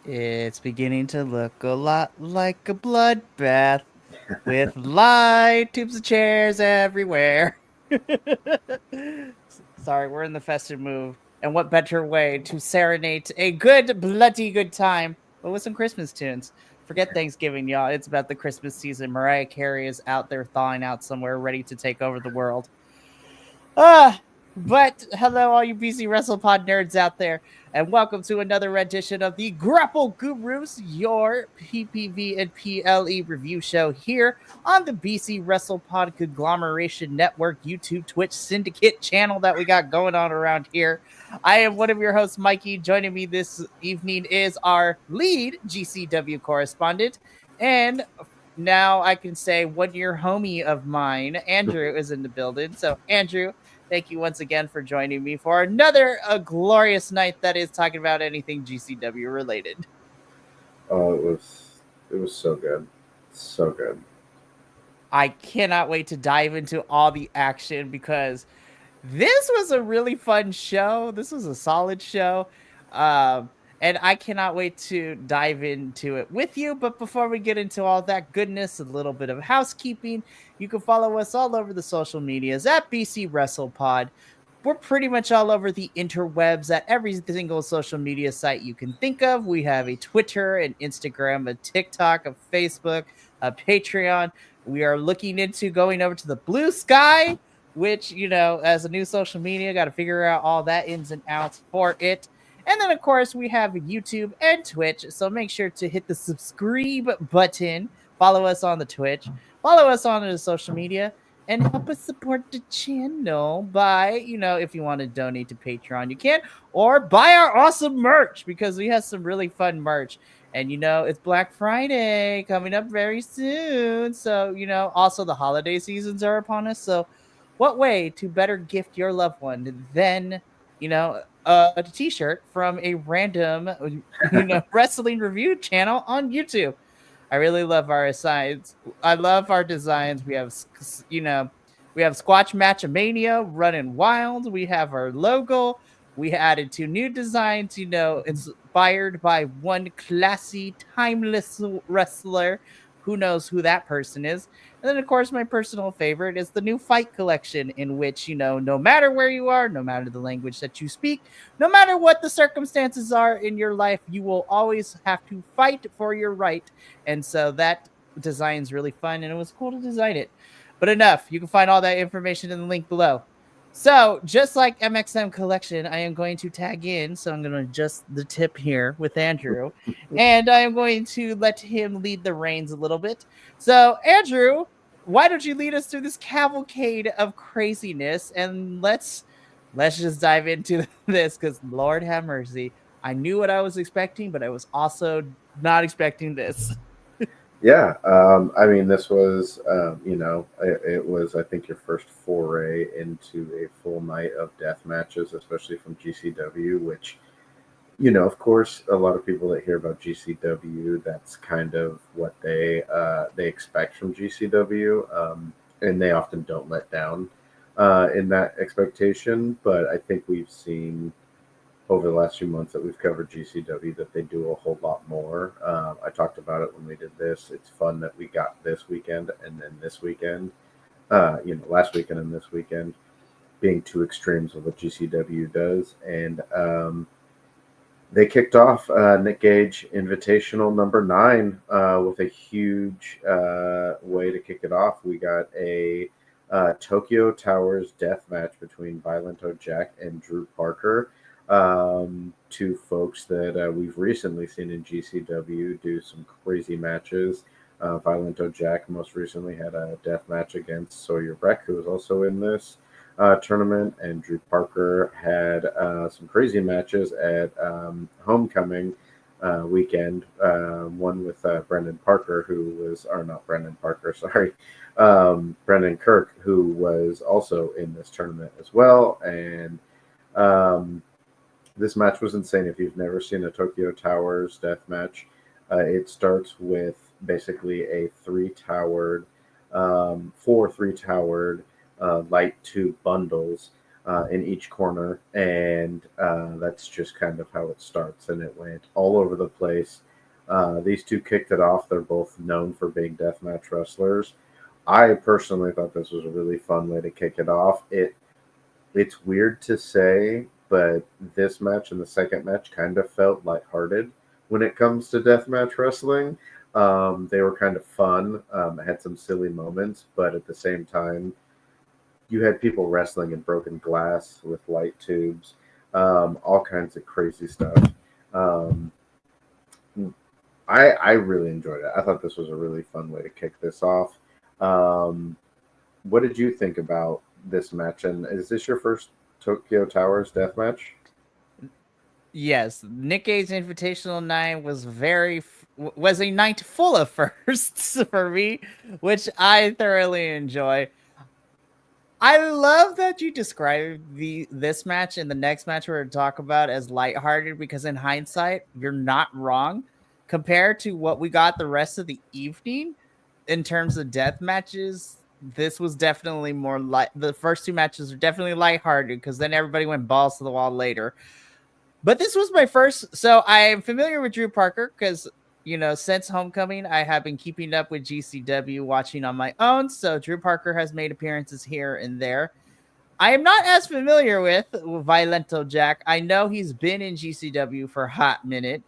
It's beginning to look a lot like a bloodbath with light tubes of chairs everywhere. Sorry, we're in the festive mood. And what better way to serenade a good, bloody good time, but with some Christmas tunes? Forget Thanksgiving, y'all. It's about the Christmas season. Mariah Carey is out there thawing out somewhere, ready to take over the world. But hello, all you BC WrestlePod nerds out there, and welcome to another edition of the Grapple Gurus, your PPV and PLE review show here on the BC WrestlePod Conglomeration Network YouTube Twitch Syndicate channel that we got going on around here. I am one of your hosts, Mikey. Joining me this evening is our lead GCW correspondent, and now I can say 1 year homie of mine, Andrew, is in the building. So, Andrew, thank you once again for joining me for another glorious night that is talking about anything GCW related. Oh, it was so good, so good. I cannot wait to dive into all the action because this was a really fun show. This was a solid show. Um, and I cannot wait to dive into it with you. But before we get into all that goodness, a little bit of housekeeping. You can follow us all over the social medias at BC WrestlePod. We're pretty much all over the interwebs at every single social media site you can think of. We have a Twitter, an Instagram, a TikTok, a Facebook, a Patreon. We are looking into going over to the Blue Sky, which, as a new social media, got to figure out all that ins and outs for it. And then, of course, we have YouTube and Twitch. So make sure to hit the subscribe button, follow us on the Twitch, follow us on the social media, and help us support the channel by, if you want to donate to Patreon, you can, or buy our awesome merch because we have some really fun merch. And, it's Black Friday coming up very soon. So, also the holiday seasons are upon us. So, what way to better gift your loved one than, a t-shirt from a random, wrestling review channel on YouTube? I really love our designs. I love our designs. We have, we have Squatch Matchamania running wild. We have our logo. We added two new designs, inspired by one classy, timeless wrestler. Who knows who that person is? And then, of course, my personal favorite is the new Fight Collection, in which, no matter where you are, no matter the language that you speak, no matter what the circumstances are in your life, you will always have to fight for your right. And so that design's really fun, and it was cool to design it. But enough. You can find all that information in the link below. So, just like MXM Collection, I am going to tag in. So, I'm going to adjust the tip here with Andrew. And I am going to let him lead the reins a little bit. So, Andrew, why don't you lead us through this cavalcade of craziness? And let's just dive into this because Lord have mercy. I knew what I was expecting, but I was also not expecting this. Yeah, I mean, this was, it was, I think, your first foray into a full night of death matches, especially from GCW, which, of course, a lot of people that hear about GCW, that's kind of what they expect from GCW, and they often don't let down in that expectation. But I think we've seen over the last few months that we've covered GCW that they do a whole lot more. I talked about it when we did this. It's fun that we got this weekend and then this weekend, last weekend and this weekend being two extremes of what GCW does. And they kicked off Nick Gage Invitational number 9 with a huge way to kick it off. We got a Tokyo Towers death match between Violento Jack and Drew Parker. Two folks that we've recently seen in GCW do some crazy matches. Violento Jack most recently had a death match against Sawyer Breck, who was also in this tournament, and Drew Parker had some crazy matches at Homecoming weekend. One with Brendan Parker, who was, or not Brendan Parker, sorry, Brendan Kirk, who was also in this tournament as well. And this match was insane. If you've never seen a Tokyo Towers death match, it starts with basically a four three-towered light tube bundles in each corner, and that's just kind of how it starts. And it went all over the place. These two kicked it off. They're both known for being deathmatch wrestlers. I personally thought this was a really fun way to kick it off. It's weird to say, but this match and the second match kind of felt lighthearted when it comes to deathmatch wrestling. They were kind of fun. Had some silly moments, but at the same time, you had people wrestling in broken glass with light tubes, all kinds of crazy stuff. Um, I really enjoyed it. I thought this was a really fun way to kick this off. Um, what did you think about this match? And is this your first Tokyo Towers death match? Yes, Nick Gage Invitational 9 was was a night full of firsts for me, which I thoroughly enjoy. I love that you described this match and the next match we're going to talk about as lighthearted, because in hindsight, you're not wrong. Compared to what we got the rest of the evening in terms of death matches, this was definitely more light. The first two matches are definitely lighthearted, because then everybody went balls to the wall later. But this was my first. So I am familiar with Drew Parker because, since Homecoming, I have been keeping up with GCW, watching on my own. So Drew Parker has made appearances here and there. I am not as familiar with Violento Jack. I know he's been in GCW for a hot minute,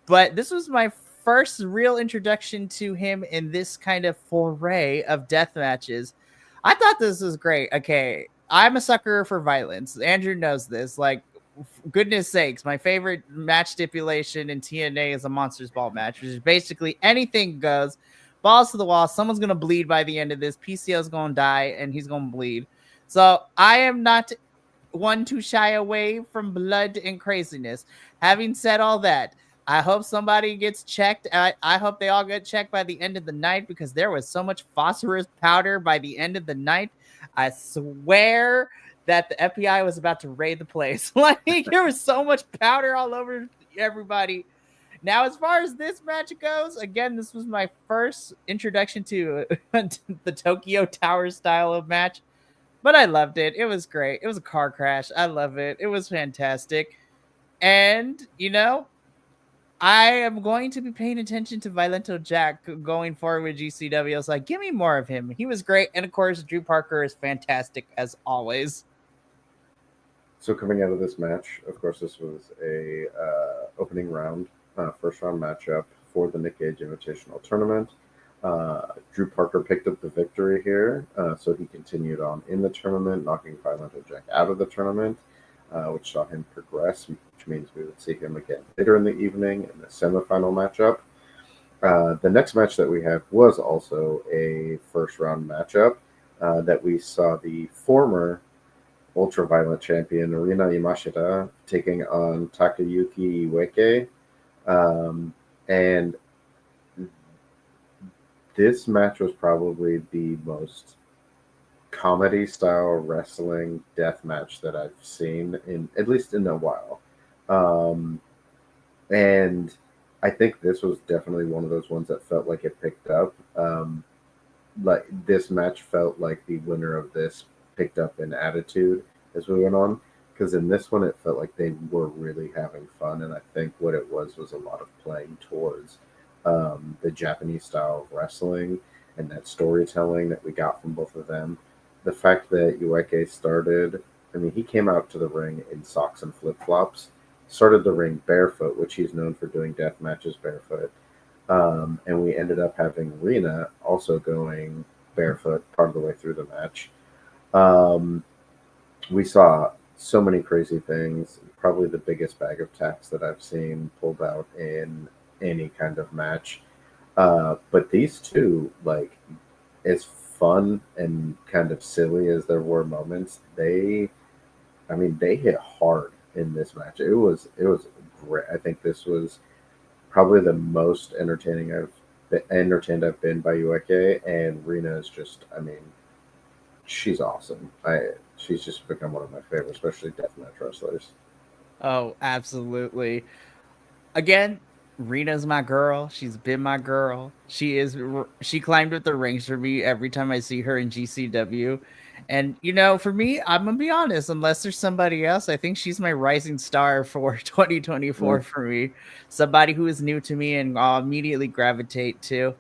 but this was my first real introduction to him in this kind of foray of death matches. I thought this was great. Okay, I'm a sucker for violence. Andrew knows this. Like, goodness sakes, my favorite match stipulation in TNA is a Monsters Ball match, which is basically anything goes, balls to the wall. Someone's gonna bleed by the end of this. PCO's gonna die, and he's gonna bleed. So I am not one to shy away from blood and craziness. Having said all that, I hope somebody gets checked. I hope they all get checked by the end of the night, because there was so much phosphorus powder by the end of the night. I swear that the FBI was about to raid the place. Like, there was so much powder all over everybody. Now, as far as this match goes, again, this was my first introduction to the Tokyo Tower style of match, but I loved it. It was great. It was a car crash. I love it. It was fantastic. And, I am going to be paying attention to Violento Jack going forward with GCW. I was like, give me more of him. He was great. And of course, Drew Parker is fantastic as always. So coming out of this match, of course, this was a opening round, first round matchup for the Nick Gage Invitational Tournament. Drew Parker picked up the victory here, so he continued on in the tournament, knocking Violento Jack out of the tournament, which saw him progress, which means we would see him again later in the evening in the semifinal matchup. The next match that we had was also a first round matchup that we saw the former Ultraviolent champion Rina Yamashita taking on Takayuki Iwake. And this match was probably the most comedy style wrestling death match that I've seen in at least in a while. And I think this was definitely one of those ones that felt like it picked up. Like this match felt like the winner of this picked up in attitude as we went on, because in this one it felt like they were really having fun, and I think what it was a lot of playing towards the Japanese style of wrestling and that storytelling that we got from both of them. The fact that Ueke started, I mean, he came out to the ring in socks and flip flops, started the ring barefoot, which he's known for doing death matches barefoot. And we ended up having Rena also going barefoot part of the way through the match. We saw so many crazy things. Probably the biggest bag of tacks that I've seen pulled out in any kind of match. But these two, like, as fun and kind of silly as there were moments, they hit hard in this match. It was great. I think this was probably the most entertained I've been by Ueke, and Rena is just, I mean, she's awesome. She's just become one of my favorites, especially deathmatch wrestlers. Oh, absolutely. Again, Rena's my girl. She's been my girl. She climbed up the ranks for me every time I see her in GCW. And for me, I'm gonna be honest, unless there's somebody else, I think she's my rising star for Mm. 2024 for me. Somebody who is new to me and I'll immediately gravitate to.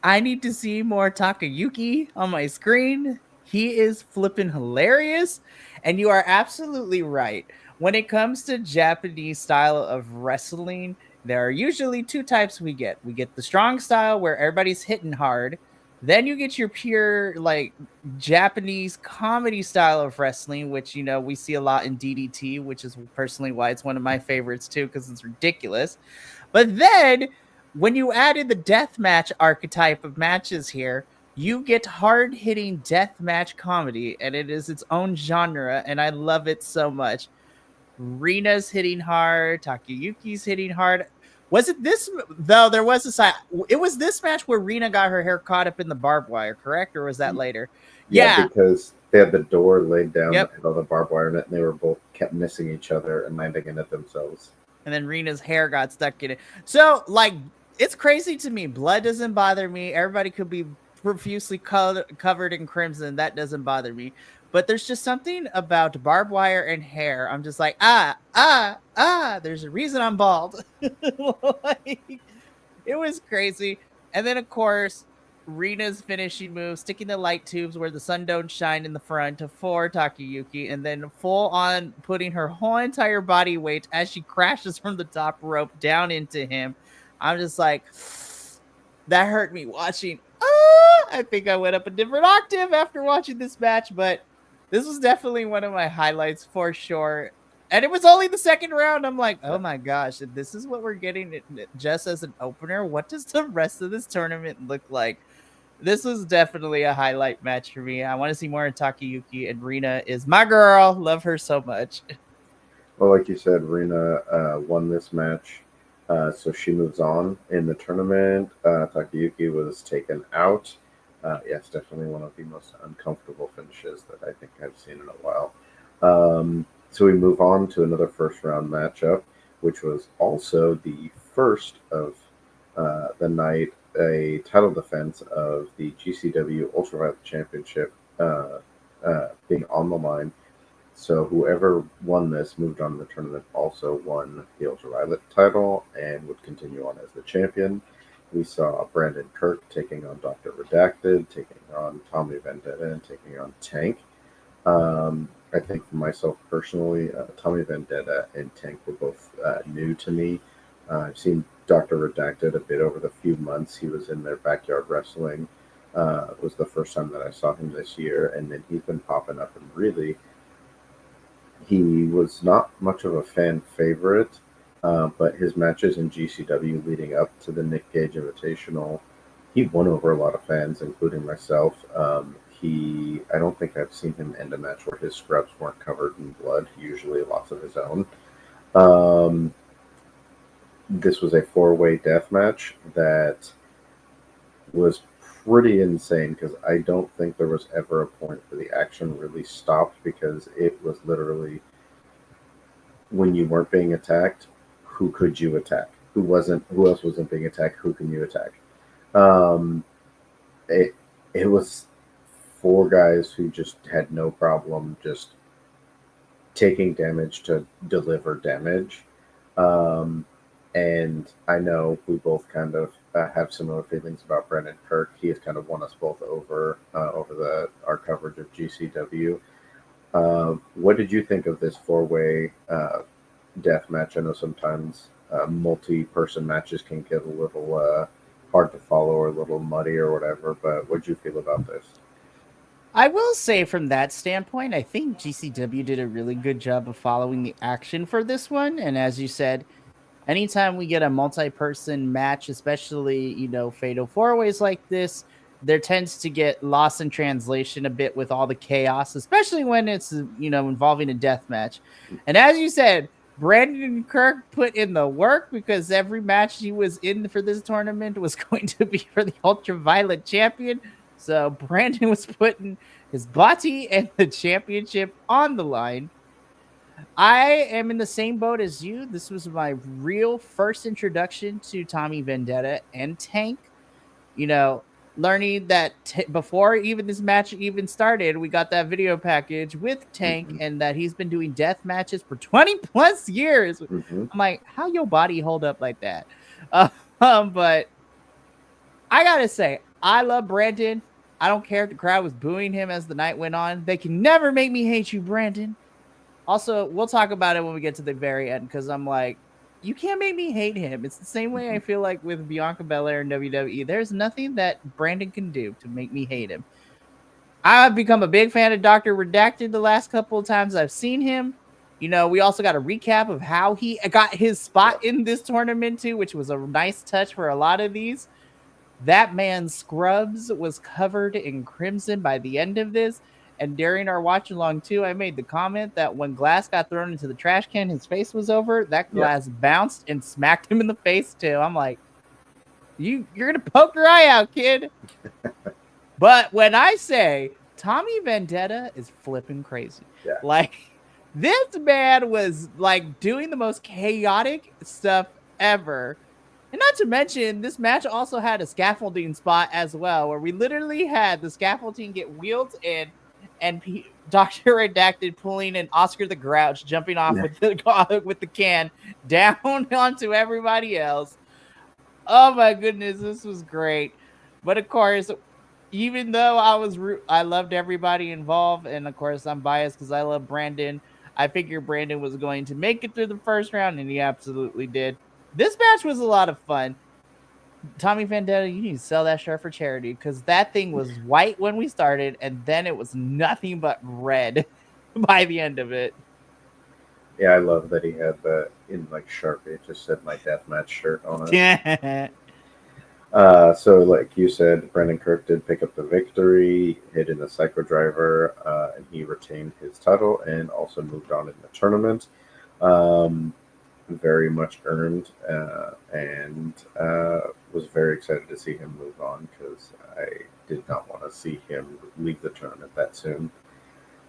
I need to see more Takayuki on my screen. He is flipping hilarious. And you are absolutely right. When it comes to Japanese style of wrestling, there are usually two types we get. We get the strong style where everybody's hitting hard. Then you get your pure like Japanese comedy style of wrestling, which we see a lot in DDT, which is personally why it's one of my favorites too, because it's ridiculous. But then when you add in the death match archetype of matches here, you get hard hitting death match comedy, and it is its own genre, and I love it so much. Rina's hitting hard, Takayuki's hitting hard. Was it this though? There was a side. It was this match where Rina got her hair caught up in the barbed wire, correct? Or was that later? Yeah, Yeah. because they had the door laid down Yep. that had all the barbed wire in it, and they were both kept missing each other and landing in it themselves. And then Rina's hair got stuck in it. So, like, it's crazy to me. Blood doesn't bother me. Everybody could be profusely covered in crimson. That doesn't bother me. But there's just something about barbed wire and hair. I'm just like, there's a reason I'm bald. Like, it was crazy. And then, of course, Rina's finishing move, sticking the light tubes where the sun don't shine in the front for Takayuki, and then full on putting her whole entire body weight as she crashes from the top rope down into him. I'm just like, that hurt me watching. I think I went up a different octave after watching this match, but this was definitely one of my highlights for sure. And it was only the second round. I'm like, oh my gosh, this is what we're getting just as an opener. What does the rest of this tournament look like? This was definitely a highlight match for me. I want to see more of Takayuki, and Rina is my girl. Love her so much. Well, like you said, Rina won this match, so she moves on in the tournament. Takayuki was taken out. Yes, definitely one of the most uncomfortable finishes that I think I've seen in a while. So we move on to another first round matchup, which was also the first of the night, a title defense of the GCW Ultraviolet Championship being on the line. So whoever won this moved on in the tournament also won the Ultraviolet title and would continue on as the champion. We saw Brandon Kirk taking on Dr. Redacted, taking on Tommy Vendetta, and taking on Tank. I think for myself personally, Tommy Vendetta and Tank were both new to me. I've seen Dr. Redacted a bit over the few months he was in their backyard wrestling. Was the first time that I saw him this year, and then he's been popping up, and really, he was not much of a fan favorite, but his matches in GCW leading up to the Nick Gage Invitational, he won over a lot of fans, including myself. I don't think I've seen him end a match where his scrubs weren't covered in blood. Usually, lots of his own. Um, this was a four-way death match that was pretty insane because I don't think there was ever a point where the action really stopped because it was literally when you weren't being attacked, who could you attack? Who wasn't? Who else wasn't being attacked? Who can you attack? Um, it it was four guys who just had no problem just taking damage to deliver damage. Um, and I know we both kind of have similar feelings about Brandon Kirk. He has kind of won us both over our coverage of GCW. What did you think of this four-way death match? I know sometimes multi-person matches can get a little hard to follow or a little muddy or whatever, but what did you feel about this? I will say, from that standpoint, I think GCW did a really good job of following the action for this one. And as you said, anytime we get a multi-person match, especially fatal four ways like this, there tends to get lost in translation a bit with all the chaos, especially when it's involving a death match. And as you said, Brandon Kirk put in the work because every match he was in for this tournament was going to be for the Ultraviolet champion. So Brandon was putting his body and the championship on the line. I am in the same boat as you. This was my real first introduction to Tommy Vendetta and Tank. You know, learning that before even this match even started, we got that video package with Tank, Mm-hmm. and that he's been doing death matches for 20 plus years. Mm-hmm. I'm like, how your body hold up like that? But I gotta say, I love Brandon. I don't care if the crowd was booing him as the night went on. They can never make me hate you, Brandon. Also, we'll talk about it when we get to the very end, because I'm like, you can't make me hate him. It's the same way Mm-hmm. I feel like with Bianca Belair and WWE. There's nothing that Brandon can do to make me hate him. I've become a big fan of Dr. Redacted the last couple of times I've seen him. You know, we also got a recap of how he got his spot Yeah. in this tournament too, which was a nice touch for a lot of these. That man's scrubs was covered in crimson by the end of this. And during our watch along too, I made the comment that when glass got thrown into the trash can, his face was over. That Yeah. glass bounced and smacked him in the face too. I'm like, you're gonna poke your eye out, kid. But when I say Tommy Vendetta is flipping crazy, Yeah. like this man was like doing the most chaotic stuff ever. And not to mention, this match also had a scaffolding spot as well, where we literally had the scaffolding get wheeled in, and Dr. Redacted pulling an Oscar the Grouch, jumping off with the with the can down onto everybody else. Oh my goodness, this was great. But of course, even though I loved everybody involved, and of course I'm biased because I love Brandon. I figured Brandon was going to make it through the first round, and he absolutely did. This match was a lot of fun. Tommy Vendetta, you need to sell that shirt for charity, because that thing was white when we started, and then it was nothing but red by the end of it. Yeah, I love that he had that in like Sharpie. It just said my deathmatch shirt on it. Yeah. So like you said, Brendan Kirk did pick up the victory, hit in the Psycho Driver, and he retained his title and also moved on in the tournament. Um, very much earned, and was very excited to see him move on because I did not want to see him leave the tournament that soon.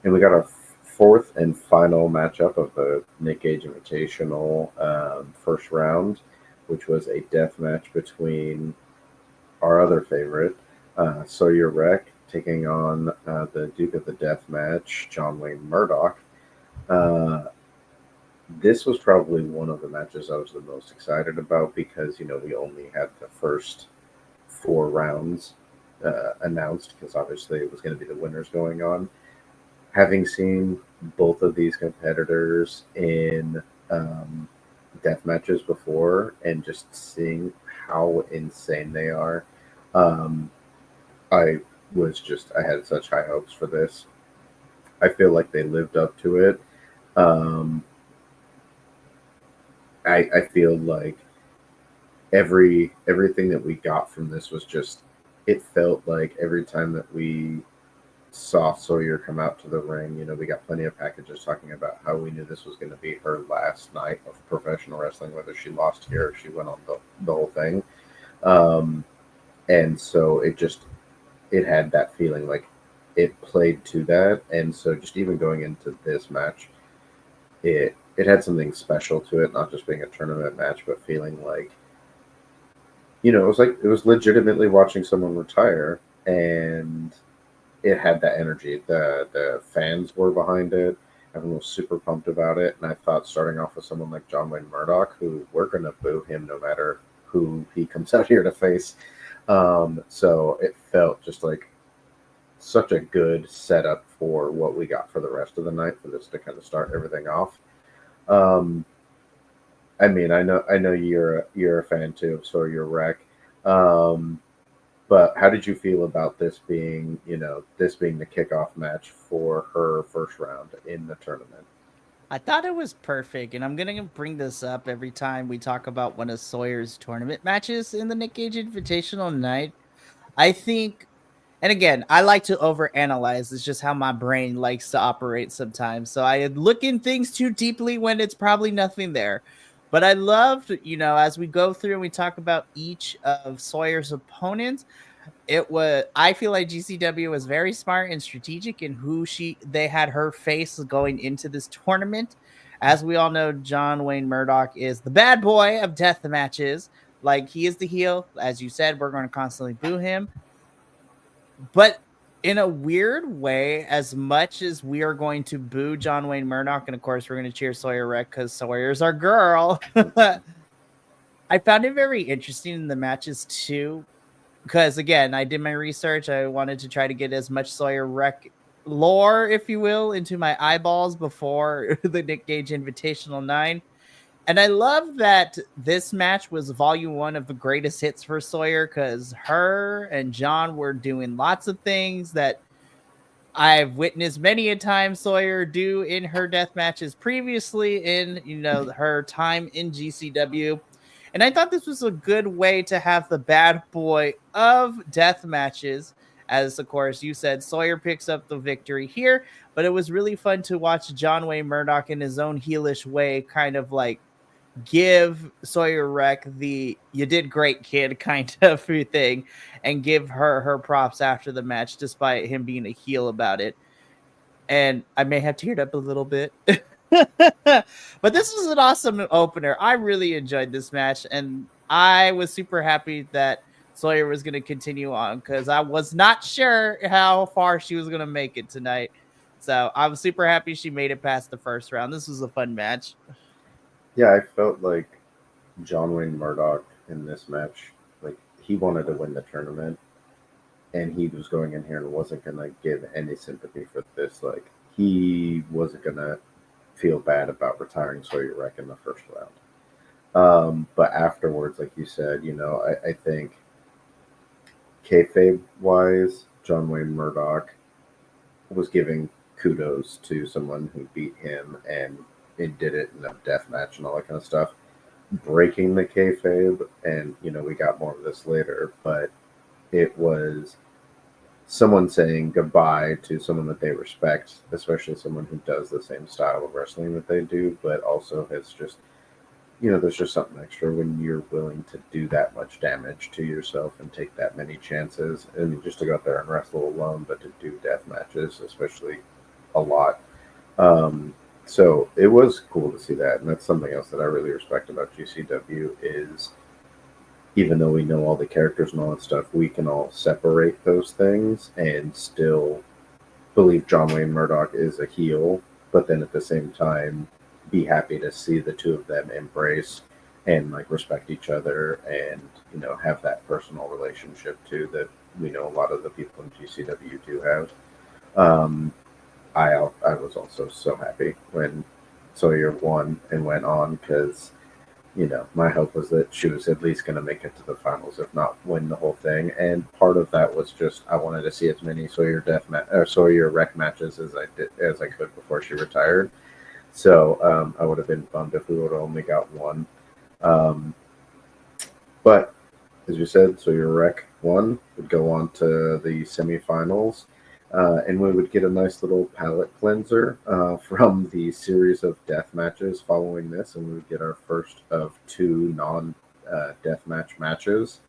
And we got our fourth and final matchup of the Nick Gage Invitational first round, which was a death match between our other favorite, Sawyer Wreck, taking on the Duke of the Death match, John Wayne Murdoch. Uh, this was probably one of the matches I was the most excited about because, we only had the first four rounds announced because obviously it was going to be the winners going on. Having seen both of these competitors in death matches before and just seeing how insane they are, um, I I had such high hopes for this. I feel like they lived up to it. Um, I feel like everything that we got from this was just, it felt like every time that we saw Sawyer come out to the ring, we got plenty of packages talking about how we knew this was going to be her last night of professional wrestling, whether she lost here or she went on the whole thing. Um, and so it had that feeling like it played to that. And so just even going into this match, it had something special to it, not just being a tournament match, but feeling like, it was legitimately watching someone retire, and it had that energy. The fans were behind it. Everyone was super pumped about it. And I thought starting off with someone like John Wayne Murdoch, who we're going to boo him no matter who he comes out here to face. So it felt just like such a good setup for what we got for the rest of the night for this to kind of start everything off. Um, I mean, I know you're a fan too, so you're Wreck. Um, but how did you feel about this being, this being the kickoff match for her first round in the tournament? I thought it was perfect, and I'm gonna bring this up every time we talk about one of Sawyer's tournament matches in the Nick Gage Invitational night. I think, and again, I like to overanalyze. It's just how my brain likes to operate sometimes. So I look in things too deeply when it's probably nothing there. But I loved, as we go through and we talk about each of Sawyer's opponents, I feel like GCW was very smart and strategic in who they had her face going into this tournament. As we all know, John Wayne Murdoch is the bad boy of death matches. Like, he is the heel. As you said, we're going to constantly boo him. But in a weird way, as much as we are going to boo John Wayne Murdoch, and of course we're going to cheer Sawyer Wreck because Sawyer's our girl, I found it very interesting in the matches too. Because again, I did my research. I wanted to try to get as much Sawyer Wreck lore, if you will, into my eyeballs before the Nick Gage Invitational 9. And I love that this match was volume 1 of the greatest hits for Sawyer, because her and John were doing lots of things that I've witnessed many a time Sawyer do in her death matches previously in, her time in GCW. And I thought this was a good way to have the bad boy of death matches. As of course you said, Sawyer picks up the victory here, but it was really fun to watch John Wayne Murdoch in his own heelish way kind of like give Sawyer Wreck the "you did great, kid" kind of thing, and give her props after the match, despite him being a heel about it. And I may have teared up a little bit. But this was an awesome opener. I really enjoyed this match, and I was super happy that Sawyer was going to continue on, because I was not sure how far she was going to make it tonight. So I was super happy she made it past the first round. This was a fun match. Yeah, I felt like John Wayne Murdoch in this match, like he wanted to win the tournament, and he was going in here and wasn't gonna give any sympathy for this. Like he wasn't gonna feel bad about retiring Sawyer Wreck in the first round. But afterwards, like you said, I think kayfabe wise, John Wayne Murdoch was giving kudos to someone who beat him and did it in a death match and all that kind of stuff. Breaking the kayfabe, and we got more of this later, but it was someone saying goodbye to someone that they respect, especially someone who does the same style of wrestling that they do, but also has just, there's just something extra when you're willing to do that much damage to yourself and take that many chances, and just to go out there and wrestle alone, but to do death matches, especially a lot. So it was cool to see that, and that's something else that I really respect about GCW is even though we know all the characters and all that stuff, we can all separate those things and still believe John Wayne Murdoch is a heel, but then at the same time be happy to see the two of them embrace and like respect each other and have that personal relationship too that we know a lot of the people in GCW do have. I was also so happy when Sawyer won and went on because my hope was that she was at least going to make it to the finals, if not win the whole thing. And part of that was just I wanted to see as many Sawyer Wreck matches as I could before she retired. So I would have been bummed if we would have only got one. But as you said, Sawyer Wreck won, would go on to the semifinals. And we would get a nice little palate cleanser from the series of death matches following this, and we would get our first of two non-death matches,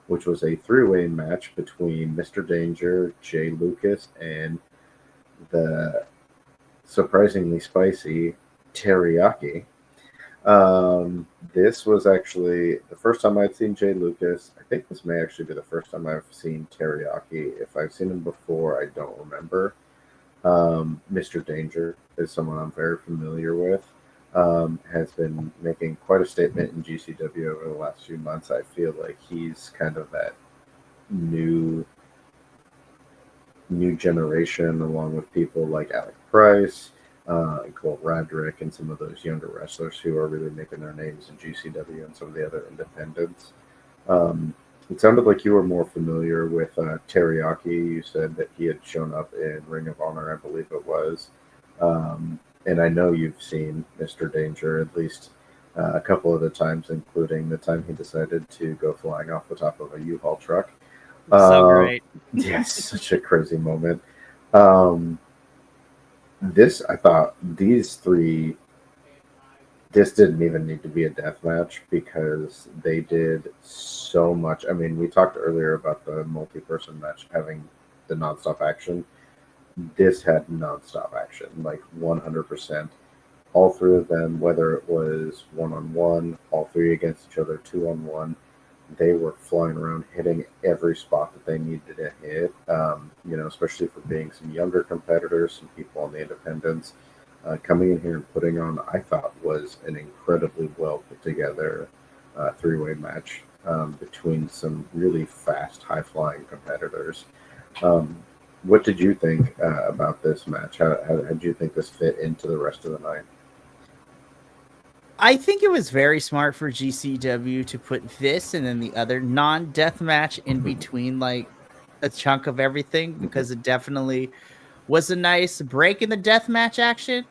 which was a three-way match between Mr. Danger, Jay Lucas, and the surprisingly spicy Teriyaki. This was actually the first time I'd seen Jay Lucas. I think this may actually be the first time I've seen Teriyaki. If I've seen him before, I don't remember. Mr. Danger is someone I'm very familiar with. Has been making quite a statement in GCW over the last few months. I feel like he's kind of that new generation, along with people like Alec Price, and Cole Radrick, and some of those younger wrestlers who are really making their names in GCW and some of the other independents. It sounded like you were more familiar with Teriyaki. You said that he had shown up in Ring of Honor, I believe it was. And I know you've seen Mr. Danger at least a couple of the times, including the time he decided to go flying off the top of a U-Haul truck. So great. Yes, such a crazy moment. I thought these three, this didn't even need to be a death match because they did so much. I mean, we talked earlier about the multi-person match having the nonstop action. This had nonstop action, like 100%. All three of them, whether it was one-on-one, all three against each other, two-on-one, they were flying around hitting every spot that they needed to hit. Especially for being some younger competitors, some people on the independents. Coming in here and putting on, I thought, was an incredibly well put together three-way match between some really fast, high-flying competitors. Um, what did you think about this match? How did you think this fit into the rest of the night? I think it was very smart for GCW to put this and then the other non-death match in between, like a chunk of everything, because it definitely was a nice break in the death match action.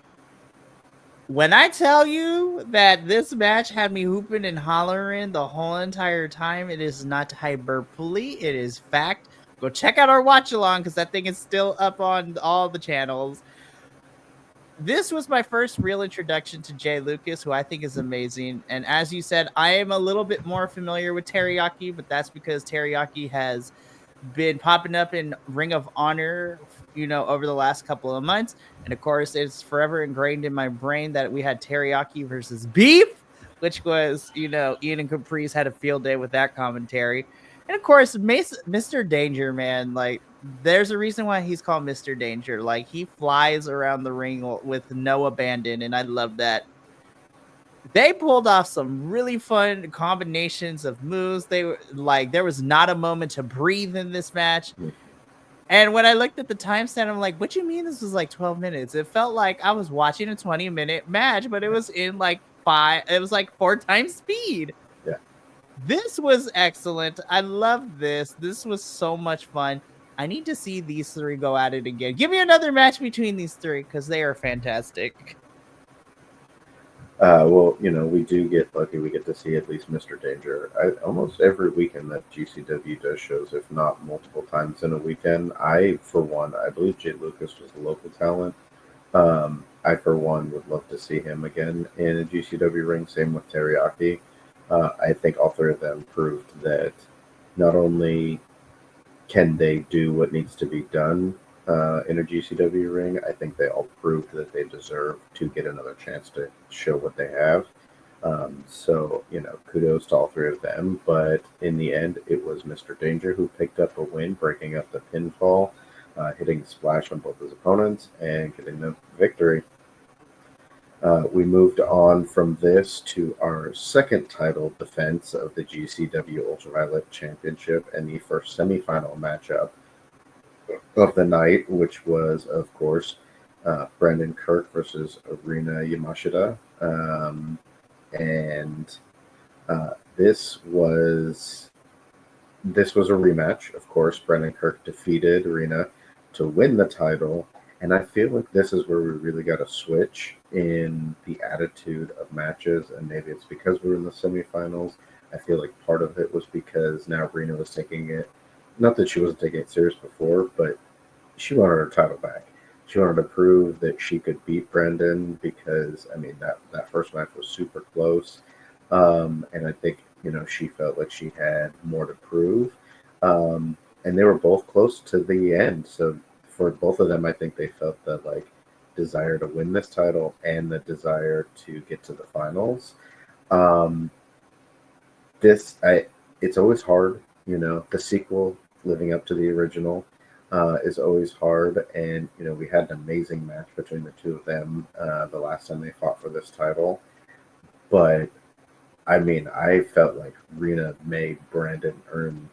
When I tell you that this match had me hooping and hollering the whole entire time, it is not hyperbole. It is fact. Go check out our watch along because that thing is still up on all the channels. This was my first real introduction to Jay Lucas, who I think is amazing. And as you said, I am a little bit more familiar with Teriyaki, but that's because Teriyaki has been popping up in Ring of Honor, over the last couple of months. And of course, it's forever ingrained in my brain that we had Teriyaki versus Beef, which was, Ian and Caprice had a field day with that commentary. And of course, Mr. Danger, man, like, there's a reason why he's called Mr. Danger. Like, he flies around the ring with no abandon, and I love that. They pulled off some really fun combinations of moves. They were like, there was not a moment to breathe in this match. And when I looked at the timestamp, I'm like, what do you mean this was like 12 minutes? It felt like I was watching a 20-minute match, but it was in like it was like 4 times speed. Yeah. This was excellent. I love this. This was so much fun. I need to see these three go at it again. Give me another match between these three because they are fantastic. We do get lucky. We get to see at least Mr. Danger almost every weekend that GCW does shows, if not multiple times in a weekend. For one, I believe Jay Lucas was a local talent. I, for one, would love to see him again in a GCW ring. Same with Teriyaki. I think all three of them proved that not only can they do what needs to be done in a GCW ring, I think they all proved that they deserve to get another chance to show what they have. Kudos to all three of them. But in the end, it was Mr. Danger who picked up a win, breaking up the pinfall, hitting a splash on both his opponents, and getting the victory. We moved on from this to our second title defense of the GCW Ultraviolet Championship and the first semifinal matchup of the night, which was, of course, Brandon Kirk versus Arina Yamashita. This was a rematch. Of course, Brandon Kirk defeated Arina to win the title. And I feel like this is where we really got a switch in the attitude of matches. And maybe it's because we were in the semifinals. I feel like part of it was because now Rena was taking it, not that she wasn't taking it serious before, but she wanted her title back. She wanted to prove that she could beat Brendan because, that first match was super close. And I think, she felt like she had more to prove. And they were both close to the end. So for both of them, I think they felt the desire to win this title and the desire to get to the finals. It's always hard, the sequel living up to the original is always hard. And, we had an amazing match between the two of them the last time they fought for this title. But, I felt like Rena made Brandon earn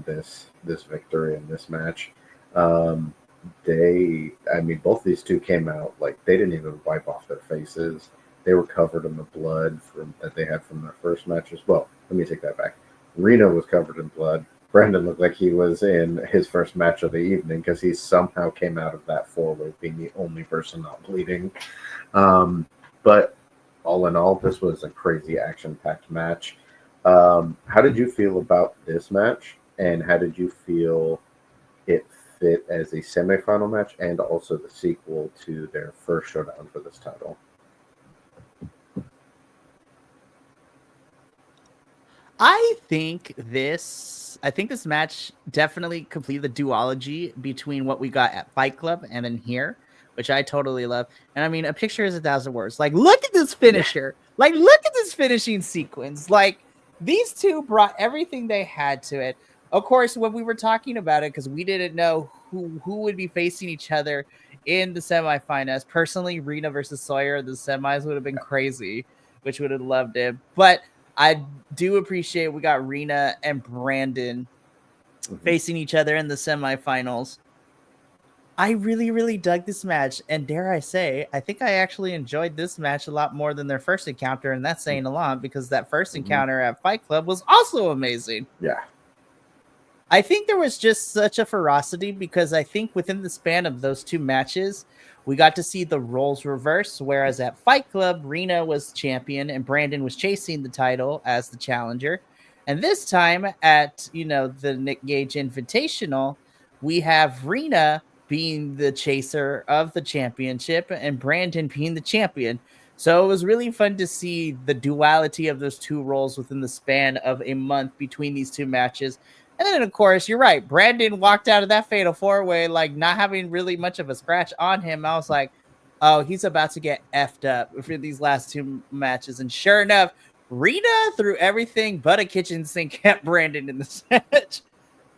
this victory in this match. Both these two came out like they didn't even wipe off their faces. They were covered in the blood that they had from their first match as well. Let me take that back. Reno was covered in blood. Brandon looked like he was in his first match of the evening because he somehow came out of that four-way being the only person not bleeding. But all in all, this was a crazy action-packed match. How did you feel about this match, and how did you feel it fit as a semifinal match and also the sequel to their first showdown for this title? I think this match definitely completed the duology between what we got at Fight Club and then here, which I totally love. And a picture is 1,000 words. Like, look at this finisher. Like, look at this finishing sequence. Like, these two brought everything they had to it. Of course, when we were talking about it, because we didn't know who would be facing each other in the semifinals. Personally, Rena versus Sawyer in the semis would have been crazy, which would have loved it. But I do appreciate we got Rena and Brandon facing each other in the semifinals. I really, really dug this match, and dare I say, I think I actually enjoyed this match a lot more than their first encounter, and that's saying a lot because that first encounter at Fight Club was also amazing. Yeah. I think there was just such a ferocity because I think within the span of those two matches, we got to see the roles reverse. Whereas at Fight Club, Rena was champion and Brandon was chasing the title as the challenger. And this time at, the Nick Gage Invitational, we have Rena being the chaser of the championship and Brandon being the champion. So it was really fun to see the duality of those two roles within the span of a month between these two matches. And then, of course, you're right. Brandon walked out of that fatal four-way, like, not having really much of a scratch on him. I was like, oh, he's about to get effed up for these last two matches. And sure enough, Rita threw everything but a kitchen sink at Brandon in this match.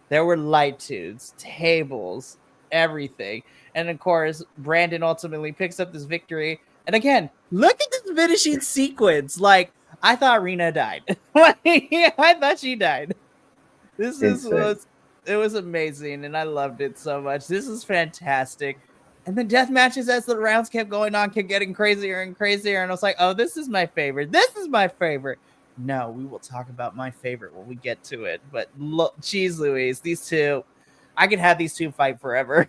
There were light tubes, tables, everything. And, of course, Brandon ultimately picks up this victory. And again, look at this finishing sequence. Like, I thought Rena died. I thought she died. It was amazing, and I loved it so much. This is fantastic. And the death matches, as the rounds kept going on, kept getting crazier and crazier. And I was like, oh, this is my favorite. This is my favorite. No, we will talk about my favorite when we get to it. But look, geez Louise, these two, I could have these two fight forever.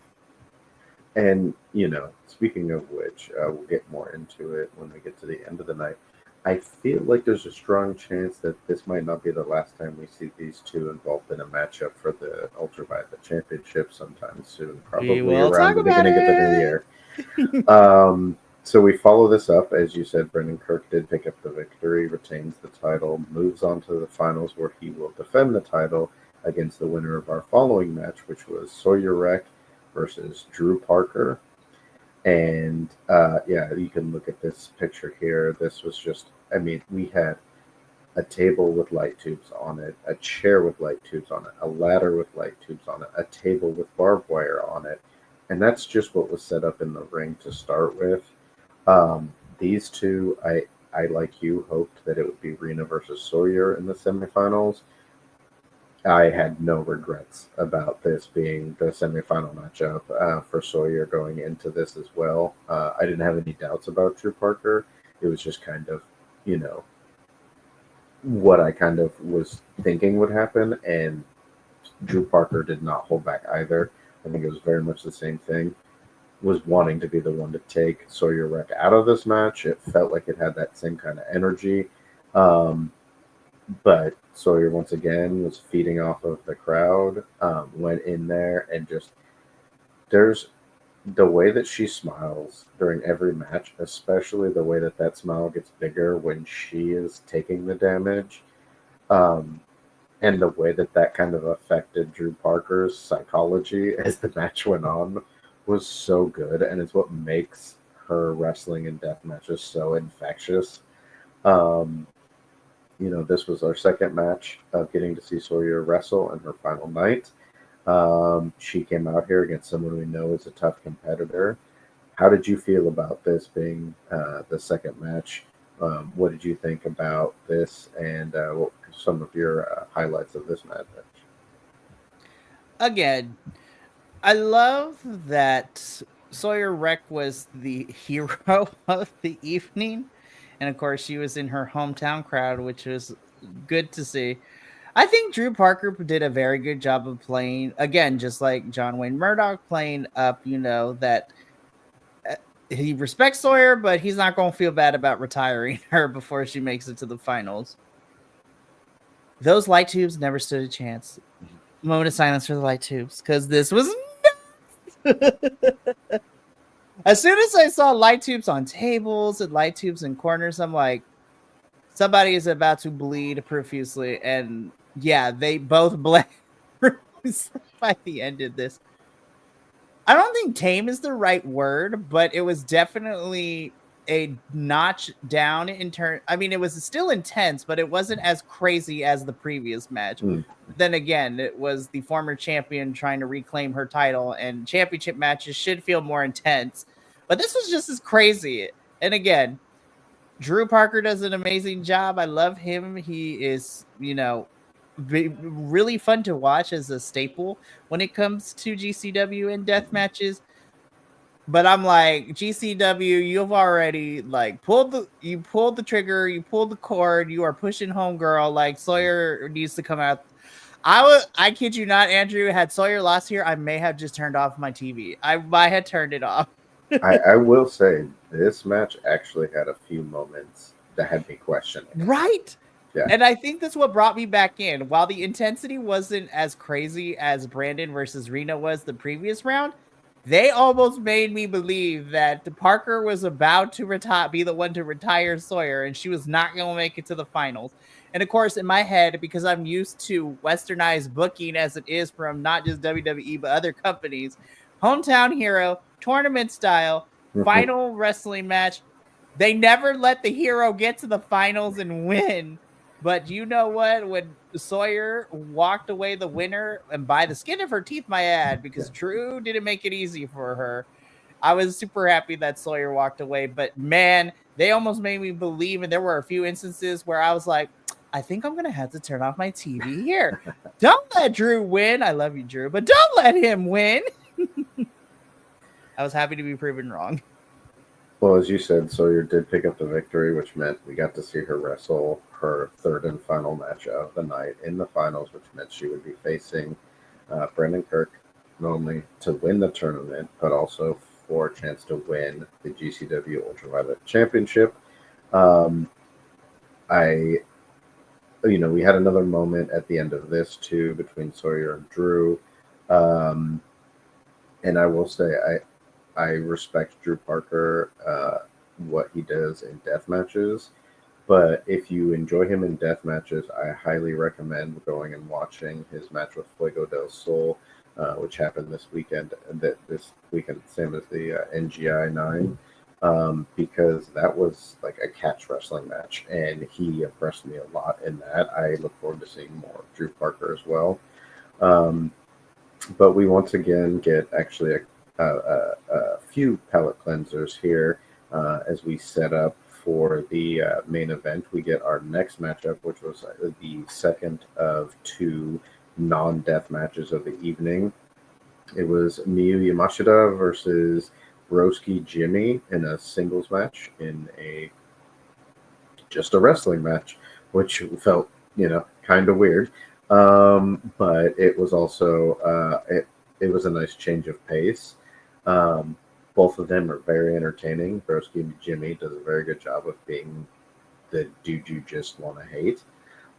And, speaking of which, we'll get more into it when we get to the end of the night. I feel like there's a strong chance that this might not be the last time we see these two involved in a matchup for the Ultraviolet Championship sometime soon, probably around the beginning of the new year. So we follow this up. As you said, Brendan Kirk did pick up the victory, retains the title, moves on to the finals where he will defend the title against the winner of our following match, which was Sawyer Wreck versus Drew Parker. And you can look at this picture here. This was just, we had a table with light tubes on it, a chair with light tubes on it, a ladder with light tubes on it, a table with barbed wire on it. And that's just what was set up in the ring to start with. These two, I like you, hoped that it would be Rena versus Sawyer in the semifinals. I had no regrets about this being the semifinal matchup for Sawyer going into this as well. I didn't have any doubts about Drew Parker. It was just kind of, what I kind of was thinking would happen. And Drew Parker did not hold back either. I think it was very much the same thing. Was wanting to be the one to take Sawyer Wreck out of this match. It felt like it had that same kind of energy. But Sawyer, once again, was feeding off of the crowd, went in there and just, there's the way that she smiles during every match, especially the way that smile gets bigger when she is taking the damage, and the way that kind of affected Drew Parker's psychology as the match went on was so good, and it's what makes her wrestling in death matches so infectious. This was our second match of getting to see Sawyer wrestle in her final night. She came out here against someone we know is a tough competitor. How did you feel about this being the second match? What did you think about this, and what some of your highlights of this match? Again, I love that Sawyer Wreck was the hero of the evening. And of course, she was in her hometown crowd, which was good to see. I think Drew Parker did a very good job of playing, again, just like John Wayne Murdoch, playing up, that he respects Sawyer, but he's not going to feel bad about retiring her before she makes it to the finals. Those light tubes never stood a chance. Moment of silence for the light tubes, because this was as soon as I saw light tubes on tables and light tubes in corners, I'm like, somebody is about to bleed profusely. And yeah, they both bled by the end of this. I don't think tame is the right word, but it was definitely a notch down in turn. I mean, it was still intense, but it wasn't as crazy as the previous match. Mm. Then again, it was the former champion trying to reclaim her title, and championship matches should feel more intense. But this was just as crazy. And again, Drew Parker does an amazing job. I love him. He is, really fun to watch as a staple when it comes to GCW and death matches. But I'm like, GCW, you've already like pulled the trigger, you pulled the cord, you are pushing home, girl. Like Sawyer needs to come out. I kid you not, Andrew. Had Sawyer lost here, I may have just turned off my TV. I might have turned it off. I will say this match actually had a few moments that had me questioning. Right? Yeah. And I think that's what brought me back in. While the intensity wasn't as crazy as Brandon versus Reno was the previous round, they almost made me believe that Parker was about to be the one to retire Sawyer, and she was not going to make it to the finals. And of course, in my head, because I'm used to westernized booking as it is from not just WWE, but other companies, hometown hero, tournament style, final wrestling match. They never let the hero get to the finals and win. But you know what? When Sawyer walked away the winner, and by the skin of her teeth, my ad, because Drew didn't make it easy for her, I was super happy that Sawyer walked away. But man, they almost made me believe, and there were a few instances where I was like, I think I'm going to have to turn off my TV here. Don't let Drew win. I love you, Drew, but don't let him win. I was happy to be proven wrong. Well, as you said, Sawyer did pick up the victory, which meant we got to see her wrestle her third and final match of the night in the finals, which meant she would be facing Brendan Kirk, not only to win the tournament, but also for a chance to win the GCW Ultraviolet Championship. We had another moment at the end of this, too, between Sawyer and Drew. And I will say, I respect Drew Parker, what he does in death matches, but if you enjoy him in death matches, I highly recommend going and watching his match with Fuego del Sol, which happened this weekend, same as the NGI 9, because that was like a catch wrestling match, and he impressed me a lot in that. I look forward to seeing more of Drew Parker as well. But we once again get actually a few palate cleansers here as we set up for the main event. We get our next matchup, which was the second of two non-death matches of the evening. It was Miyu Yamashita versus Broski Jimmy in a singles match in just a wrestling match, which felt, kind of weird. But it was also it was a nice change of pace. Both of them are very entertaining. Broski Jimmy does a very good job of being the dude you just want to hate.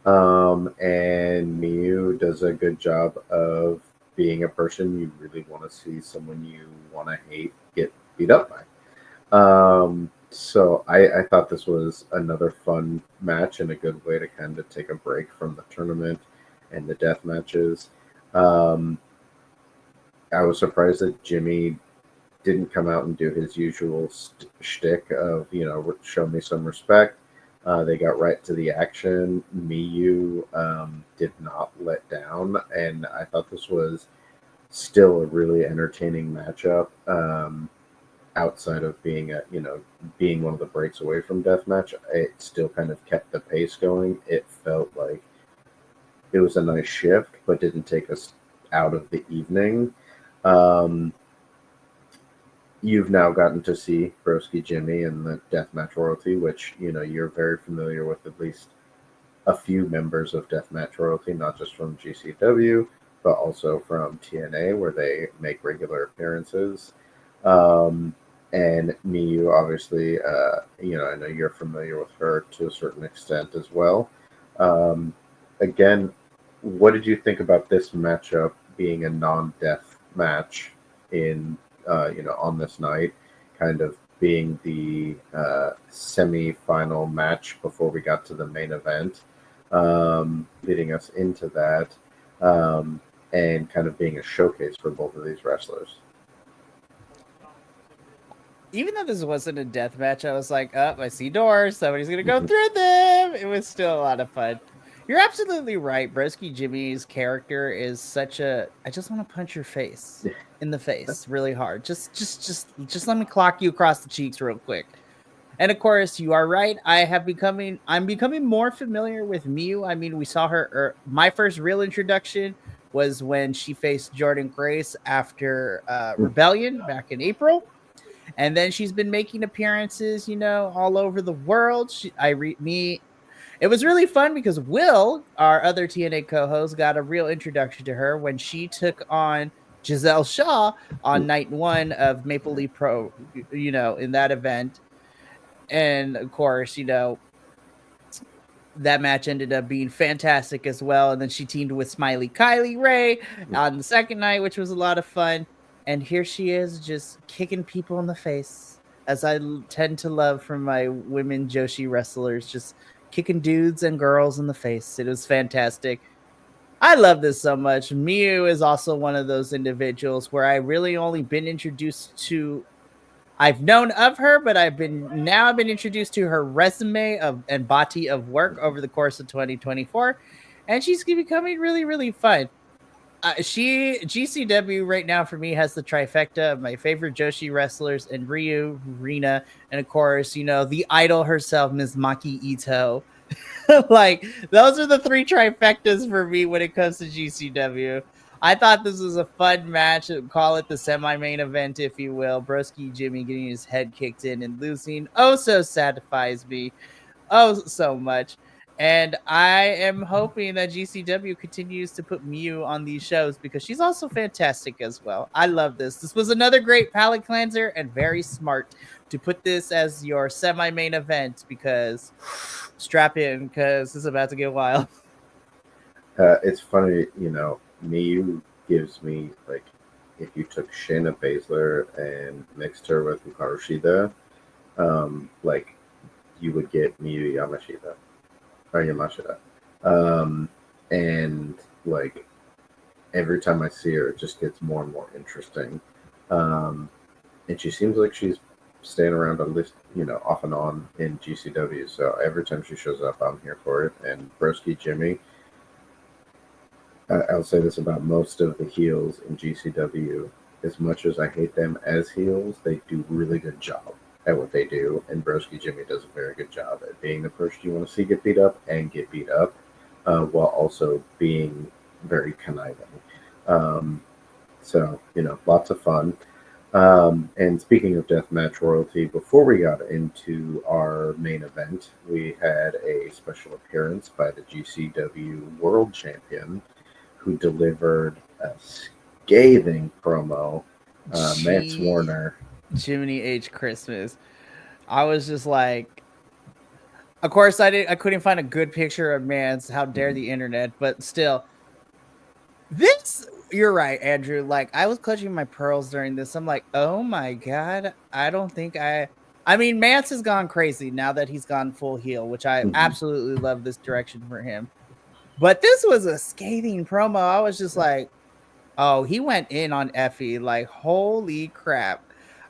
And Miyu does a good job of being a person you really want to see someone you want to hate get beat up by. So I thought this was another fun match and a good way to kind of take a break from the tournament and the death matches. I was surprised that Jimmy didn't come out and do his usual shtick of, show me some respect. They got right to the action. Miyu did not let down, and I thought this was still a really entertaining matchup. Outside of being being one of the breaks away from deathmatch, it still kind of kept the pace going. It felt like it was a nice shift, but didn't take us out of the evening. You've now gotten to see Broski Jimmy and the Deathmatch Royalty, which, you're very familiar with at least a few members of Deathmatch Royalty, not just from GCW, but also from TNA, where they make regular appearances. And Miyu, obviously, I know you're familiar with her to a certain extent as well. Again, what did you think about this matchup being a non-death match in on this night, kind of being the semi-final match before we got to the main event, leading us into that, and kind of being a showcase for both of these wrestlers? even though this wasn't a death match, I was like, oh, I see doors. Somebody's going to go through them. It was still a lot of fun. You're absolutely right. Broski Jimmy's character is such a, I just want to punch your face in the face really hard. Just let me clock you across the cheeks real quick. And of course, you are right. I'm becoming more familiar with Miu. I mean, we saw her, my first real introduction was when she faced Jordan Grace after Rebellion back in April. And then she's been making appearances, all over the world. It was really fun because Will, our other TNA co-host, got a real introduction to her when she took on Giselle Shaw on night 1 of Maple Leaf Pro, in that event. And of course, that match ended up being fantastic as well. And then she teamed with Smiley Kylie Ray on the second night, which was a lot of fun. And here she is just kicking people in the face, as I tend to love from my women Joshi wrestlers, just kicking dudes and girls in the face. It was fantastic. I love this so much. Miu is also one of those individuals where I really only been introduced to, I've known of her, but I've been introduced to her resume and body of work over the course of 2024, and she's becoming really, really fun. GCW right now for me has the trifecta of my favorite Joshi wrestlers and Ryu, Rina, and of course, the idol herself, Ms. Maki Ito. Like, those are the 3 trifectas for me when it comes to GCW. I thought this was a fun match. Call it the semi-main event, if you will. Broski Jimmy getting his head kicked in and losing. Oh, so satisfies me. Oh, so much. And I am hoping that GCW continues to put Miu on these shows because she's also fantastic as well. I love this. This was another great palate cleanser and very smart to put this as your semi-main event because strap in because this is about to get wild. It's funny, Miu gives me, like, if you took Shayna Baszler and mixed her with Hikaru Shida, like, you would get Miu Yamashita or Yamashita. And, like, every time I see her, it just gets more and more interesting. And she seems like she's staying around at least, off and on in GCW. So every time she shows up, I'm here for it. And Broski Jimmy, I'll say this about most of the heels in GCW. As much as I hate them as heels, they do a really good job at what they do. And Broski Jimmy does a very good job at being the person you want to see get beat up and get beat up, while also being very conniving. So, lots of fun. And speaking of Deathmatch royalty, before we got into our main event, we had a special appearance by the GCW World Champion, who delivered a scathing promo, Mance Warner. Jiminy H. Christmas. I was just like, of course, I couldn't find a good picture of Mance. How dare the internet? But still, you're right, Andrew. Like, I was clutching my pearls during this. I'm like, oh my god, I don't think I mean, Mance has gone crazy now that he's gone full heel, which I absolutely love this direction for him. But this was a scathing promo. I was just like, oh, he went in on Effie. Like, holy crap.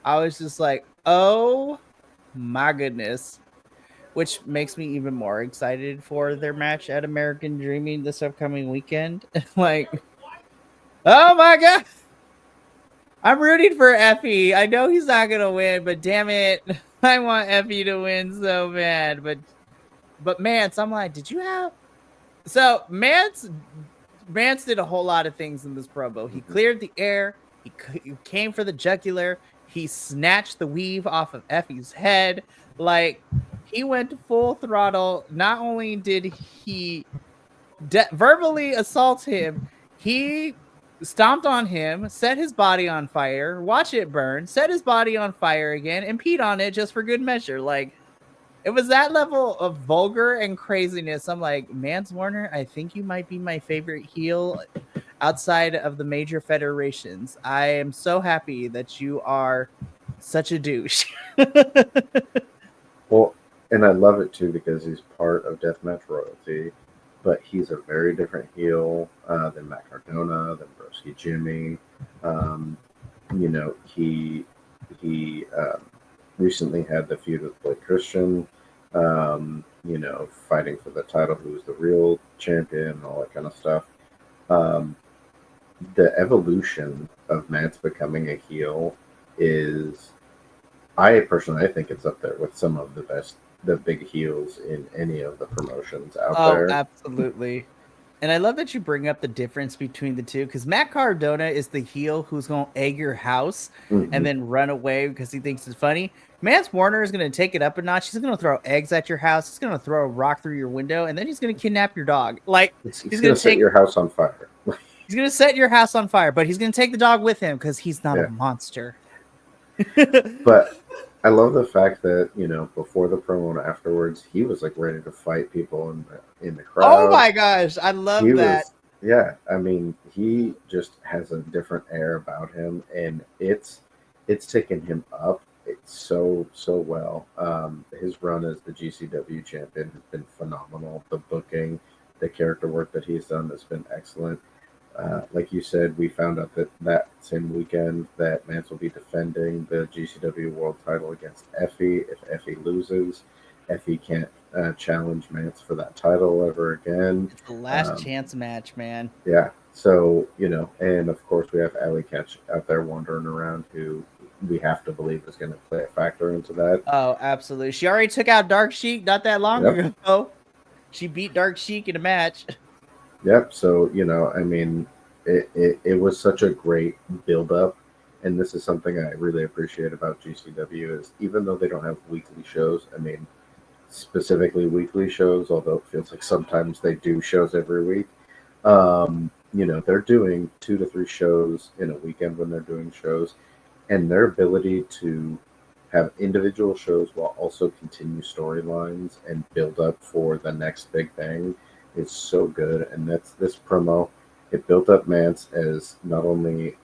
I was just like, oh my goodness. Which makes me even more excited for their match at American Dreaming this upcoming weekend. Like, oh my god. I'm rooting for Effie. I know he's not going to win, but damn it. I want Effie to win so bad. But Mance, I'm like, did you have... So Mance did a whole lot of things in this promo. He cleared the air. He came for the jugular. He snatched the weave off of Effie's head. Like, he went full throttle. Not only did he verbally assault him, he stomped on him, set his body on fire, watch it burn, set his body on fire again, and peed on it just for good measure. Like, it was that level of vulgar and craziness. I'm like, Mance Warner, I think you might be my favorite heel outside of the major federations. I am so happy that you are such a douche. Well, and I love it too because he's part of Deathmatch royalty, but he's a very different heel than Matt Cardona, than Broski Jimmy. He recently had the feud with Blake Christian, fighting for the title, who's the real champion, all that kind of stuff. Um, the evolution of Mance becoming a heel is, I think it's up there with some of the big heels in any of the promotions out Oh, there. absolutely. And I love that you bring up the difference between the two, because Matt Cardona is the heel who's going to egg your house and then run away because he thinks it's funny. Mance Warner is going to take it up a notch. He's going to throw eggs at your house. He's going to throw a rock through your window, and then he's going to kidnap your dog. Like, He's going to set your house on fire. He's going to set your house on fire, but he's going to take the dog with him because he's not a monster. But I love the fact that, before the promo and afterwards, he was like ready to fight people in the crowd. Oh my gosh, I love that. I mean, he just has a different air about him, and it's taken him up so well. His run as the GCW champion has been phenomenal. The booking, the character work that he's done has been excellent. Like you said, we found out that same weekend that Mance will be defending the GCW World Title against Effie. If Effie loses, Effie can't challenge Mance for that title ever again. It's the last chance match, man. Yeah. So, and of course we have Allie Katch out there wandering around, who we have to believe is going to play a factor into that. Oh, absolutely. She already took out Dark Sheik not that long ago. She beat Dark Sheik in a match. Yep. So, I mean, it was such a great build-up, and this is something I really appreciate about GCW is even though they don't have weekly shows, I mean, specifically weekly shows, although it feels like sometimes they do shows every week, they're doing 2 to 3 shows in a weekend when they're doing shows, and their ability to have individual shows while also continue storylines and build up for the next big bang is so good. And that's this promo. It built up Mance as not only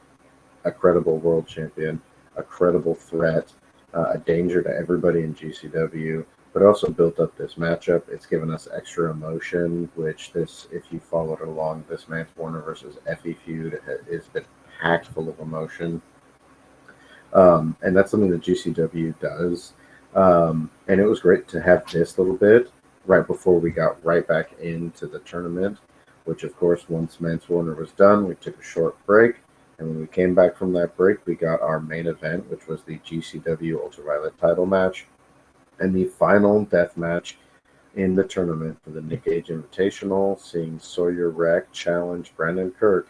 a credible world champion, a credible threat, a danger to everybody in GCW, but also built up this matchup. It's given us extra emotion, which if you followed along, this Mance Warner versus Effie feud has been packed full of emotion. And that's something that GCW does. And it was great to have this little bit right before we got right back into the tournament, which, of course, once Mance Warner was done, we took a short break. And when we came back from that break, we got our main event, which was the GCW Ultraviolet title match and the final death match in the tournament for the Nick Gage Invitational, seeing Sawyer Wreck challenge Brandon Kirk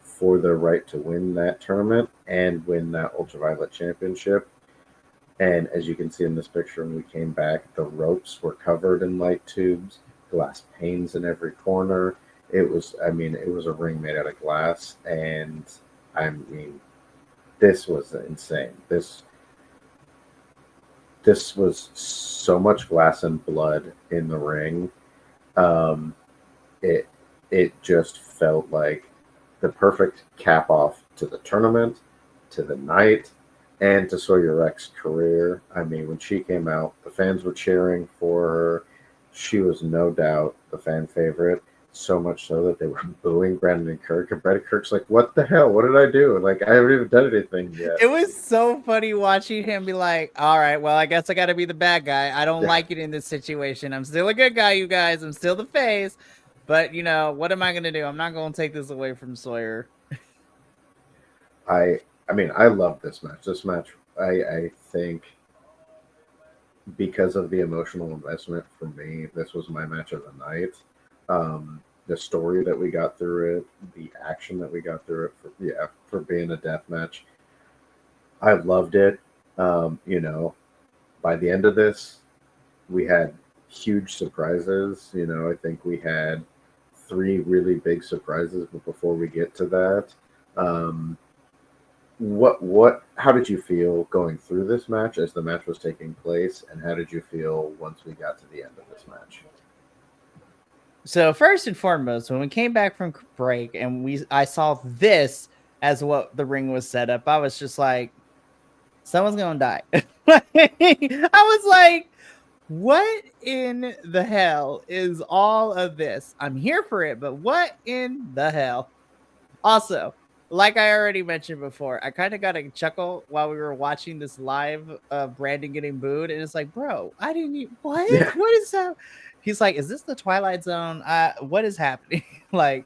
for the right to win that tournament and win that Ultraviolet championship. And as you can see in this picture, when we came back, the ropes were covered in light tubes, glass panes in every corner. It was a ring made out of glass, and I mean, this was insane. This was so much glass and blood in the ring. It just felt like the perfect cap off to the tournament, to the night, and to Sawyer Wreck's career. I mean, when she came out, the fans were cheering for her. She was no doubt the fan favorite. So much so that they were booing Brandon Kirk, and Brandon Kirk's like, "What the hell? What did I do? Like, I haven't even done anything yet." It was so funny watching him be like, "All right, well, I guess I got to be the bad guy. I don't like it in this situation. I'm still a good guy, you guys. I'm still the face, but what am I gonna do? I'm not gonna take this away from Sawyer." I mean, I love this match. This match, I think, because of the emotional investment for me, this was my match of the night. The story that we got through it, the action that we got through it, for being a death match, I loved it. By the end of this, we had huge surprises. I think we had 3 really big surprises, but before we get to that, how did you feel going through this match as the match was taking place, and how did you feel once we got to the end of this match? So first and foremost, when we came back from break and I saw this as what the ring was set up, I was just like, someone's gonna die. I was like, what in the hell is all of this? I'm here for it, but what in the hell? Also, like I already mentioned before, I kind of got a chuckle while we were watching this live of Brandon getting booed, and it's like, bro, I didn't what? Yeah. What is that? He's like, is this the Twilight Zone? What is happening? Like,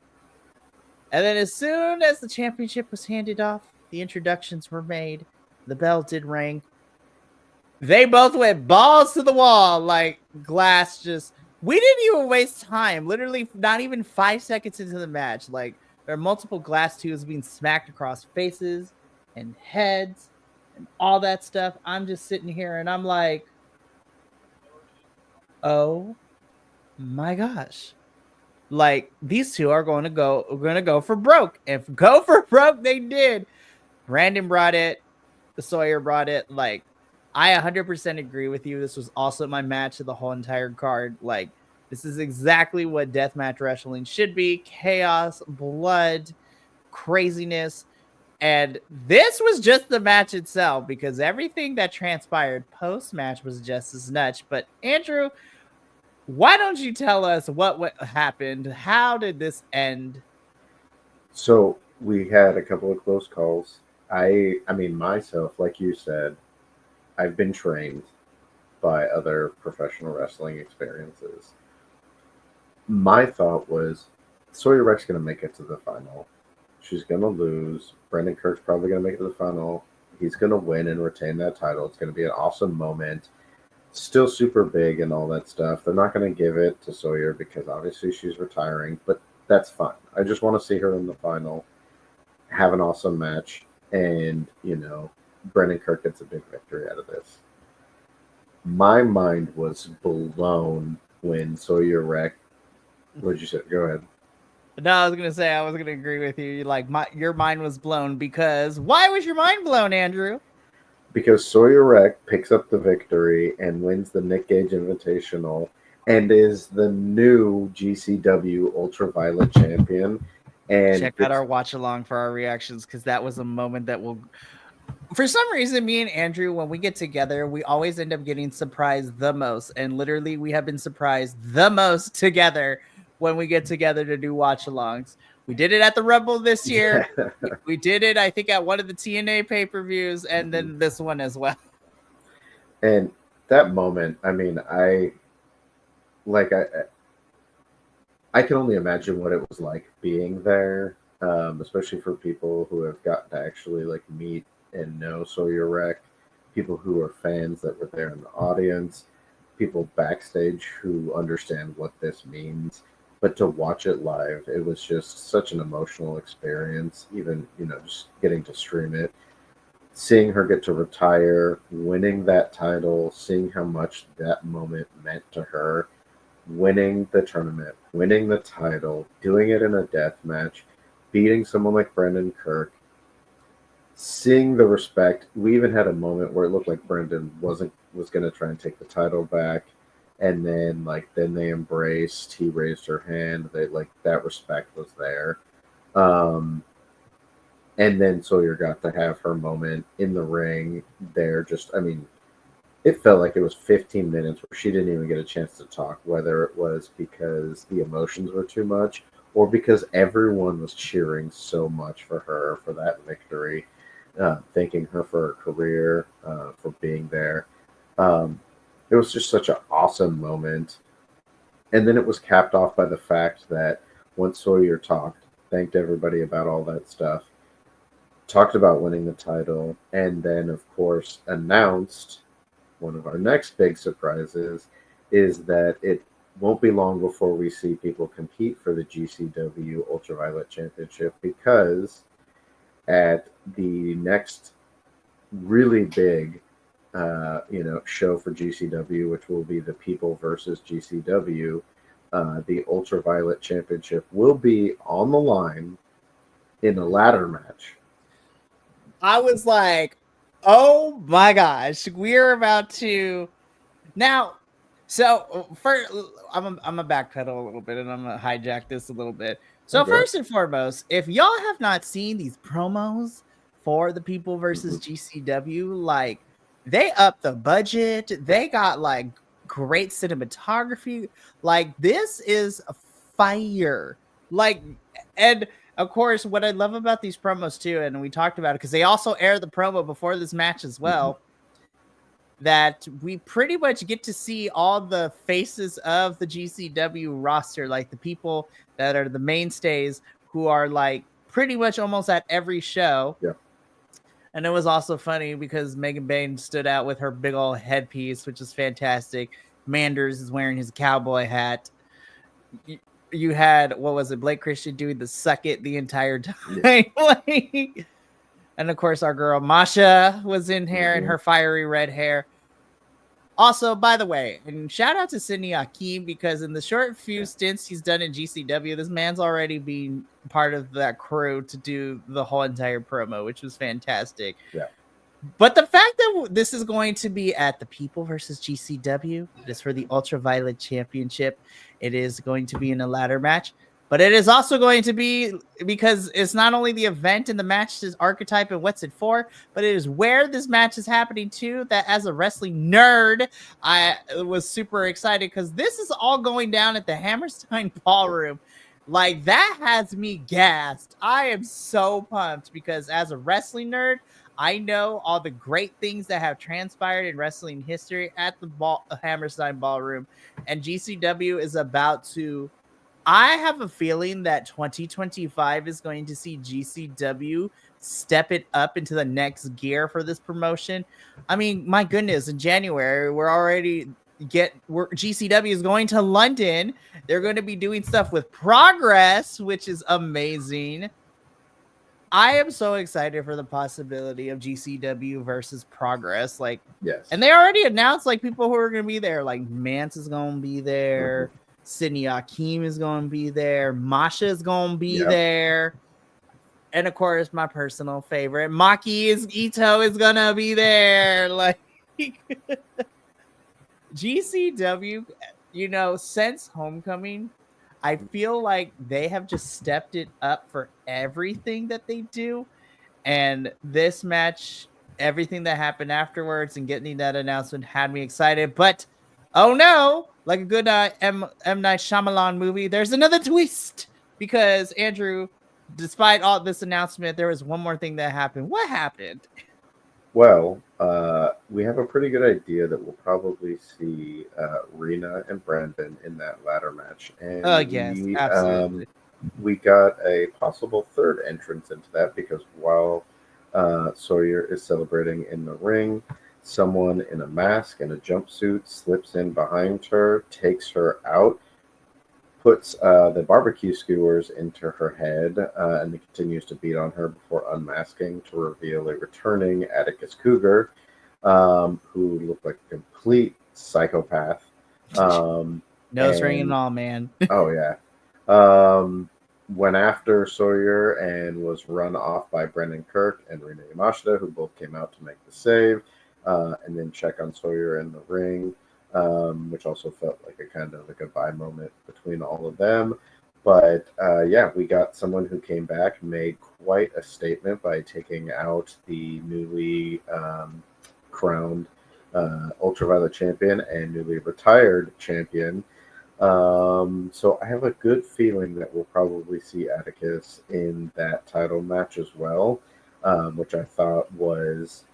and then as soon as the championship was handed off, the introductions were made, the bell did ring. They both went balls to the wall, like glass just. We didn't even waste time. Literally, not even 5 seconds into the match. Like, there are multiple glass tubes being smacked across faces and heads and all that stuff. I'm just sitting here and I'm like, oh my gosh. Like, these two are going to go for broke. And go for broke, they did. Brandon brought it. Sawyer brought it. Like, I 100% agree with you. This was also my match of the whole entire card. Like, this is exactly what deathmatch wrestling should be: chaos, blood, craziness. And this was just the match itself, because everything that transpired post match was just as nuts. But Andrew, why don't you tell us what happened? How did this end? So we had a couple of close calls. I mean, myself, like you said, I've been trained by other professional wrestling experiences. My thought was Sawyer Wreck's going to make it to the final. She's going to lose. Brendan Kirk's probably going to make it to the final. He's going to win and retain that title. It's going to be an awesome moment. Still super big and all that stuff. They're not going to give it to Sawyer because obviously she's retiring, but that's fine. I just want to see her in the final, have an awesome match, and, Brendan Kirk gets a big victory out of this. My mind was blown when Sawyer Wreck. What did you say? Go ahead. No, I was gonna say I was gonna agree with you. Like, your mind was blown, because why was your mind blown, Andrew? Because Sawyer Wreck picks up the victory and wins the Nick Gage Invitational and is the new GCW Ultraviolet champion. And Check out our watch along for our reactions, because that was a moment that will. For some reason, me and Andrew, when we get together, we always end up getting surprised the most. And literally, we have been surprised the most together when we get together to do watch alongs. We did it at the Rumble this year. Yeah. We did it, I think, at one of the TNA pay-per-views, and then this one as well. And that moment, I mean, I can only imagine what it was like being there, especially for people who have gotten to actually like meet and know Sawyer Wreck, people who are fans that were there in the audience, people backstage who understand what this means. But to watch it live, it was just such an emotional experience. Even just getting to stream it, seeing her get to retire, winning that title, seeing how much that moment meant to her, winning the tournament, winning the title, doing it in a death match, beating someone like Brendan Kirk, seeing the respect. We even had a moment where it looked like Brendan was going to try and take the title back, and then they embraced. He raised her hand. They that respect was there. And then Sawyer got to have her moment in the ring there. Just, I mean, it felt like it was 15 minutes where she didn't even get a chance to talk, whether it was because the emotions were too much or because everyone was cheering so much for her for that victory, thanking her for her career, for being there. It was just such an awesome moment. And then it was capped off by the fact that once Sawyer talked, thanked everybody about all that stuff, talked about winning the title, and then, of course, announced one of our next big surprises is that it won't be long before we see people compete for the GCW Ultraviolet Championship, because at the next really big show for GCW, which will be the People versus GCW, the Ultraviolet Championship will be on the line in a ladder match. I was like, oh my gosh, we're about to now. So I'm gonna backpedal a little bit and I'm gonna hijack this a little bit. So Okay. first and foremost, if y'all have not seen these promos for the People versus GCW, like, they upped the budget. They got like great cinematography. Like, this is a fire. Like, and of course, what I love about these promos too, and we talked about it because they also air the promo before this match as well, that we pretty much get to see all the faces of the GCW roster, like the people that are the mainstays who are like pretty much almost at every show. Yeah. And it was also funny because Megan Bain stood out with her big old headpiece, which is fantastic. Manders is wearing his cowboy hat. You had, what was it, Blake Christian doing the suck it the entire time. Yeah. And of course, our girl Masha was in here in her fiery red hair. Also, by the way, and shout out to Sidney Akeem, because in the short few stints he's done in GCW, this man's already been part of that crew to do the whole entire promo, which was fantastic. Yeah. But the fact that this is going to be at the People versus GCW, it is for the Ultraviolet Championship. It is going to be in a ladder match. But it is also going to be, because it's not only the event and the match's archetype and what's it for, but it is where this match is happening too, that as a wrestling nerd, I was super excited because this is all going down at the Hammerstein Ballroom. Like, that has me gassed. I am so pumped because as a wrestling nerd, I know all the great things that have transpired in wrestling history at the Hammerstein Ballroom, and GCW is about to... I have a feeling that 2025 is going to see GCW step it up into the next gear for this promotion. I mean, my goodness, in January, GCW is going to London. They're going to be doing stuff with Progress, which is amazing. I am so excited for the possibility of GCW versus Progress. Like, yes. And they already announced like people who are going to be there. Like Mance is going to be there. Sidney Akeem is going to be there. Masha is going to be there. And of course, my personal favorite, Ito is going to be there. Like, GCW, you know, since Homecoming, I feel like they have just stepped it up for everything that they do. And this match, everything that happened afterwards and getting that announcement had me excited. But, oh no, like a good M. Night Shyamalan movie, there's another twist. Because, Andrew, despite all this announcement, there was one more thing that happened. What happened? Well, we have a pretty good idea that we'll probably see Rena and Brandon in that ladder match. And yes, absolutely. We got a possible third entrance into that because while Sawyer is celebrating in the ring, someone in a mask and a jumpsuit slips in behind her, takes her out, puts the barbecue skewers into her head, and then continues to beat on her before unmasking to reveal a returning Atticus Cougar, who looked like a complete psychopath. Nose ring and all, man. Oh, yeah. Went after Sawyer and was run off by Brendan Kirk and Rena Yamashita, who both came out to make the save, and then check on Sawyer in the ring. Which also felt like a kind of a goodbye moment between all of them. But yeah, we got someone who came back, made quite a statement by taking out the newly crowned Ultraviolet champion and newly retired champion. So I have a good feeling that we'll probably see Atticus in that title match as well, which I thought was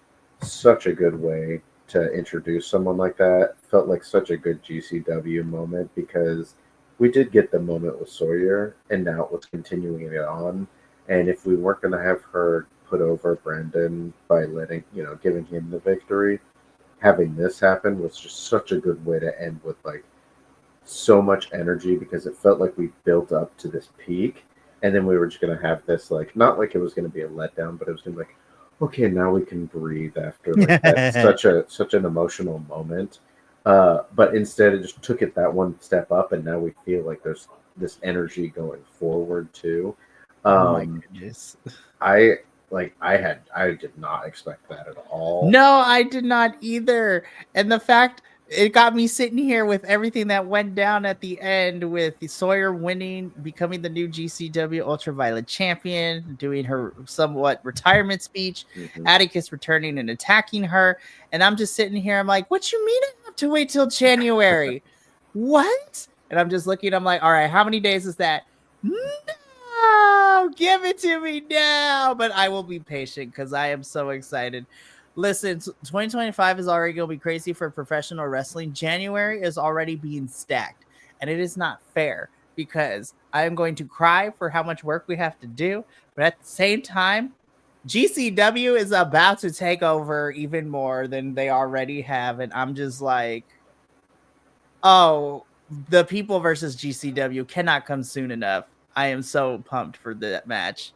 such a good way to introduce someone like that. Felt like such a good GCW moment because we did get the moment with Sawyer and now it was continuing it on. And if we weren't going to have her put over Brandon by giving him the victory, having this happen was just such a good way to end with like so much energy because it felt like we built up to this peak and then we were just going to have this like, not like it was going to be a letdown, but it was going to be like, okay, now we can breathe after like that, such an emotional moment. But instead, it just took it that one step up, and now we feel like there's this energy going forward too. Oh my goodness! I did not expect that at all. No, I did not either. And the fact it got me sitting here with everything that went down at the end with Sawyer winning, becoming the new GCW Ultraviolet champion, doing her somewhat retirement speech, Atticus returning and attacking her. And I'm just sitting here. I'm like, what you mean I have to wait till January? What? And I'm just looking. I'm like, all right, how many days is that? No, no, give it to me now. But I will be patient because I am so excited. Listen, 2025 is already going to be crazy for professional wrestling. January is already being stacked, and it is not fair because I am going to cry for how much work we have to do. But at the same time, GCW is about to take over even more than they already have. And I'm just like, oh, the people versus GCW cannot come soon enough. I am so pumped for that match.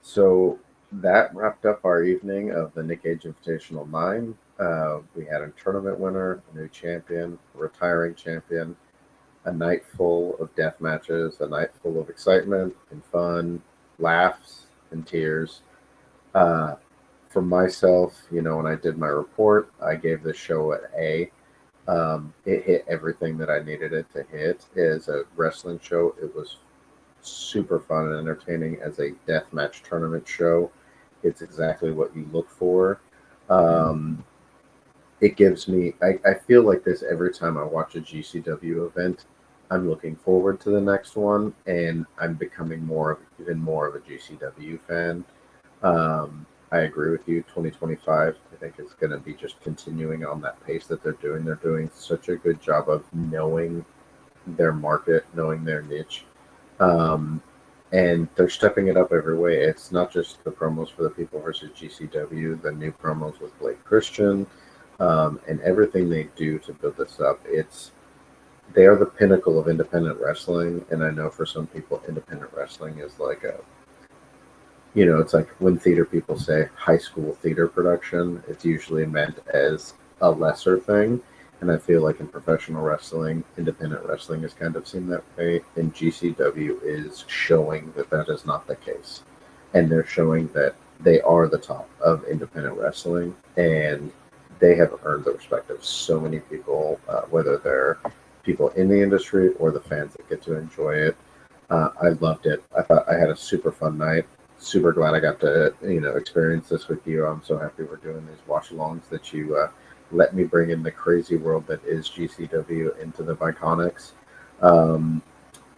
So that wrapped up our evening of the Nick Gage Invitational 9. We had a tournament winner, a new champion, a retiring champion, a night full of death matches, a night full of excitement and fun, laughs and tears. For myself, when I did my report, I gave this show an A. It hit everything that I needed it to hit. As a wrestling show, it was super fun and entertaining. As a deathmatch tournament show, it's exactly what you look for. It gives me, I feel like this every time I watch a GCW event. I'm looking forward to the next one, and I'm becoming even more of a GCW fan. I agree with you. 2025, I think it's going to be just continuing on that pace that they're doing. They're doing such a good job of knowing their market, knowing their niche. And they're stepping it up every way. It's not just the promos for the people versus GCW, the new promos with Blake Christian, and everything they do to build this up. They are the pinnacle of independent wrestling. And I know for some people, independent wrestling is like it's like when theater people say high school theater production, it's usually meant as a lesser thing. And I feel like in professional wrestling, independent wrestling is kind of seen that way. And GCW is showing that that is not the case. And they're showing that they are the top of independent wrestling. And they have earned the respect of so many people, whether they're people in the industry or the fans that get to enjoy it. I loved it. I thought I had a super fun night. Super glad I got to experience this with you. I'm so happy we're doing these watch-alongs, that you let me bring in the crazy world that is GCW into the Bi-Conics.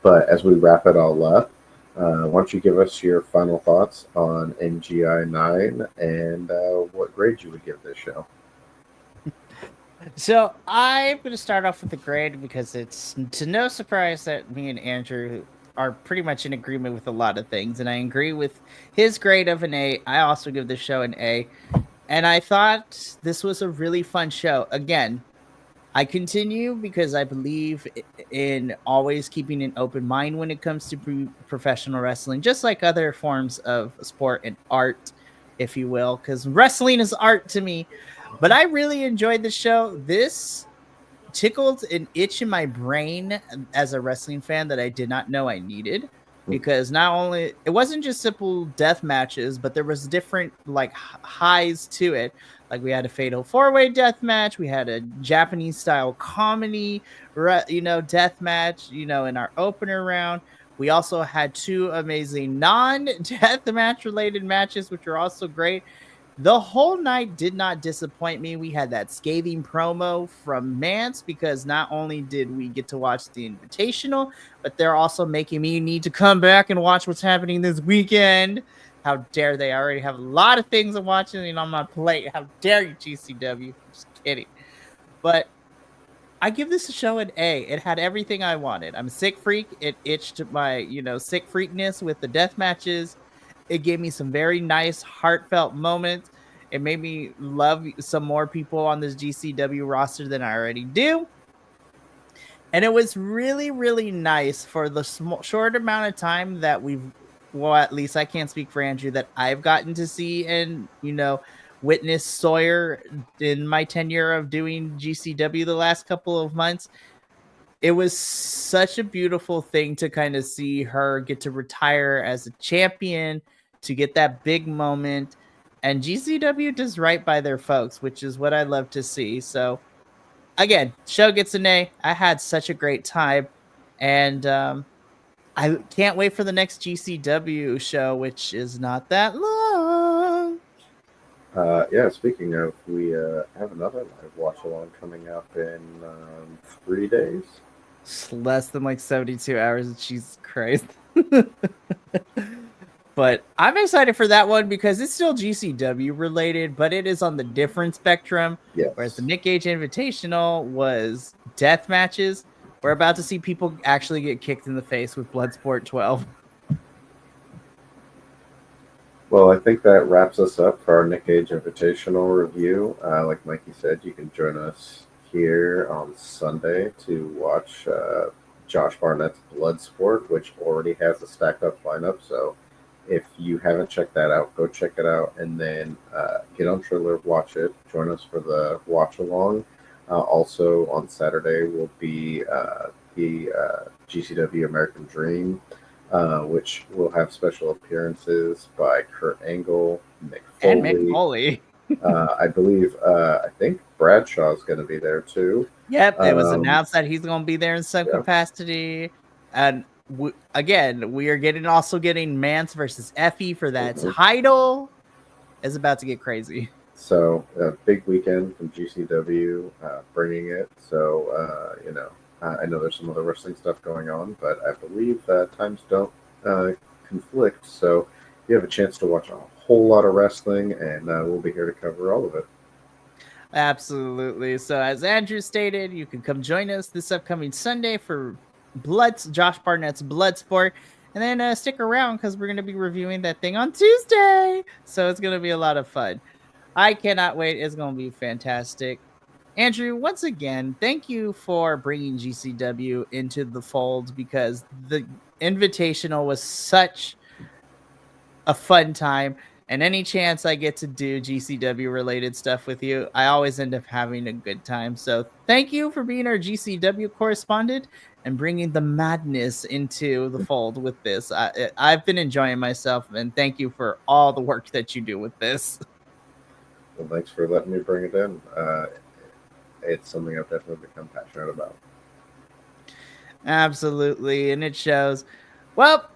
But as we wrap it all up, why don't you give us your final thoughts on NGI 9 and what grade you would give this show? So I'm going to start off with the grade because it's to no surprise that me and Andrew are pretty much in agreement with a lot of things. And I agree with his grade of an A. I also give the show an A. And I thought this was a really fun show. Again, I continue because I believe in always keeping an open mind when it comes to professional wrestling, just like other forms of sport and art, if you will, because wrestling is art to me. But I really enjoyed the show. This tickled an itch in my brain as a wrestling fan that I did not know I needed, because not only it wasn't just simple death matches, but there was different like highs to it. Like we had a fatal 4-way death match, we had a Japanese style comedy, death match, in our opener round. We also had 2 amazing non-death match related matches, which are also great. The whole night did not disappoint me. We had that scathing promo from Mance because not only did we get to watch the Invitational, but they're also making me need to come back and watch what's happening this weekend. How dare they? I already have a lot of things I'm watching on my plate. How dare you, GCW? I'm just kidding. But I give this a show an A. It had everything I wanted. I'm a sick freak. It itched my, sick freakness with the death matches. It gave me some very nice, heartfelt moments. It made me love some more people on this GCW roster than I already do. And it was really, really nice for the short amount of time that at least I can't speak for Andrew, that I've gotten to see and, witness Sawyer in my tenure of doing GCW the last couple of months. It was such a beautiful thing to kind of see her get to retire as a champion, to get that big moment. And GCW does right by their folks, which is what I love to see. So again, show gets an A. I had such a great time. And I can't wait for the next GCW show, which is not that long. Speaking of, we have another live watch along coming up in 3 days. It's less than like 72 hours. Jesus Christ. But I'm excited for that one because it's still GCW related, but it is on the different spectrum. Whereas the Yes. Nick Gage Invitational was death matches. We're about to see people actually get kicked in the face with Bloodsport 12. Well, I think that wraps us up for our Nick Gage Invitational review. Like Mikey said, you can join us here on Sunday to watch Josh Barnett's Bloodsport, which already has a stacked up lineup. So if you haven't checked that out, go check it out and then get on Triller, watch it. Join us for the watch along. Also on Saturday will be the GCW American Dream, which will have special appearances by Kurt Angle, Mick And Mick Foley. Foley. I think Bradshaw's going to be there too. Yep, it was announced that he's going to be there in some Yep. capacity. And again, we are also getting Mance versus Effie for that title. It's about to get crazy. So a big weekend from GCW bringing it. So, I know there's some other wrestling stuff going on, but I believe times don't conflict. So you have a chance to watch a whole lot of wrestling, and we'll be here to cover all of it. Absolutely. So as Andrew stated, you can come join us this upcoming Sunday for Josh Barnett's Bloodsport. And then stick around because we're going to be reviewing that thing on Tuesday. So it's going to be a lot of fun. I cannot wait. It's going to be fantastic. Andrew, once again, thank you for bringing GCW into the fold because the Invitational was such a fun time. And any chance I get to do GCW related stuff with you, I always end up having a good time. So thank you for being our GCW correspondent and bringing the madness into the fold with this. I've been enjoying myself, and thank you for all the work that you do with this. Well, thanks for letting me bring it in. It's something I've definitely become passionate about. Absolutely, and it shows. Well,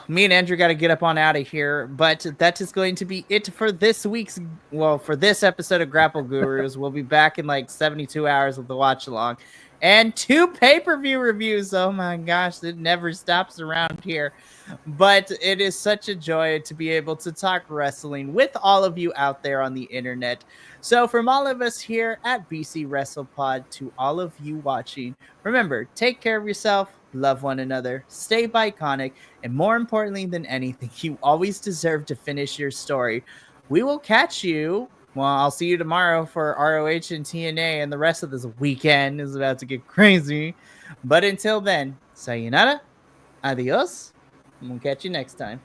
me and Andrew got to get up on out of here, but that is going to be it for this for this episode of Grapple Gurus. We'll be back in like 72 hours with the watch along and 2 pay-per-view reviews. Oh my gosh, it never stops around here. But it is such a joy to be able to talk wrestling with all of you out there on the internet. So from all of us here at BC WrestlePod to all of you watching, remember, take care of yourself, love one another, stay Bi-Conic, and more importantly than anything, you always deserve to finish your story. We will catch you. Well, I'll see you tomorrow for ROH and TNA, and the rest of this weekend is about to get crazy. But until then, sayonara, adios, and we'll catch you next time.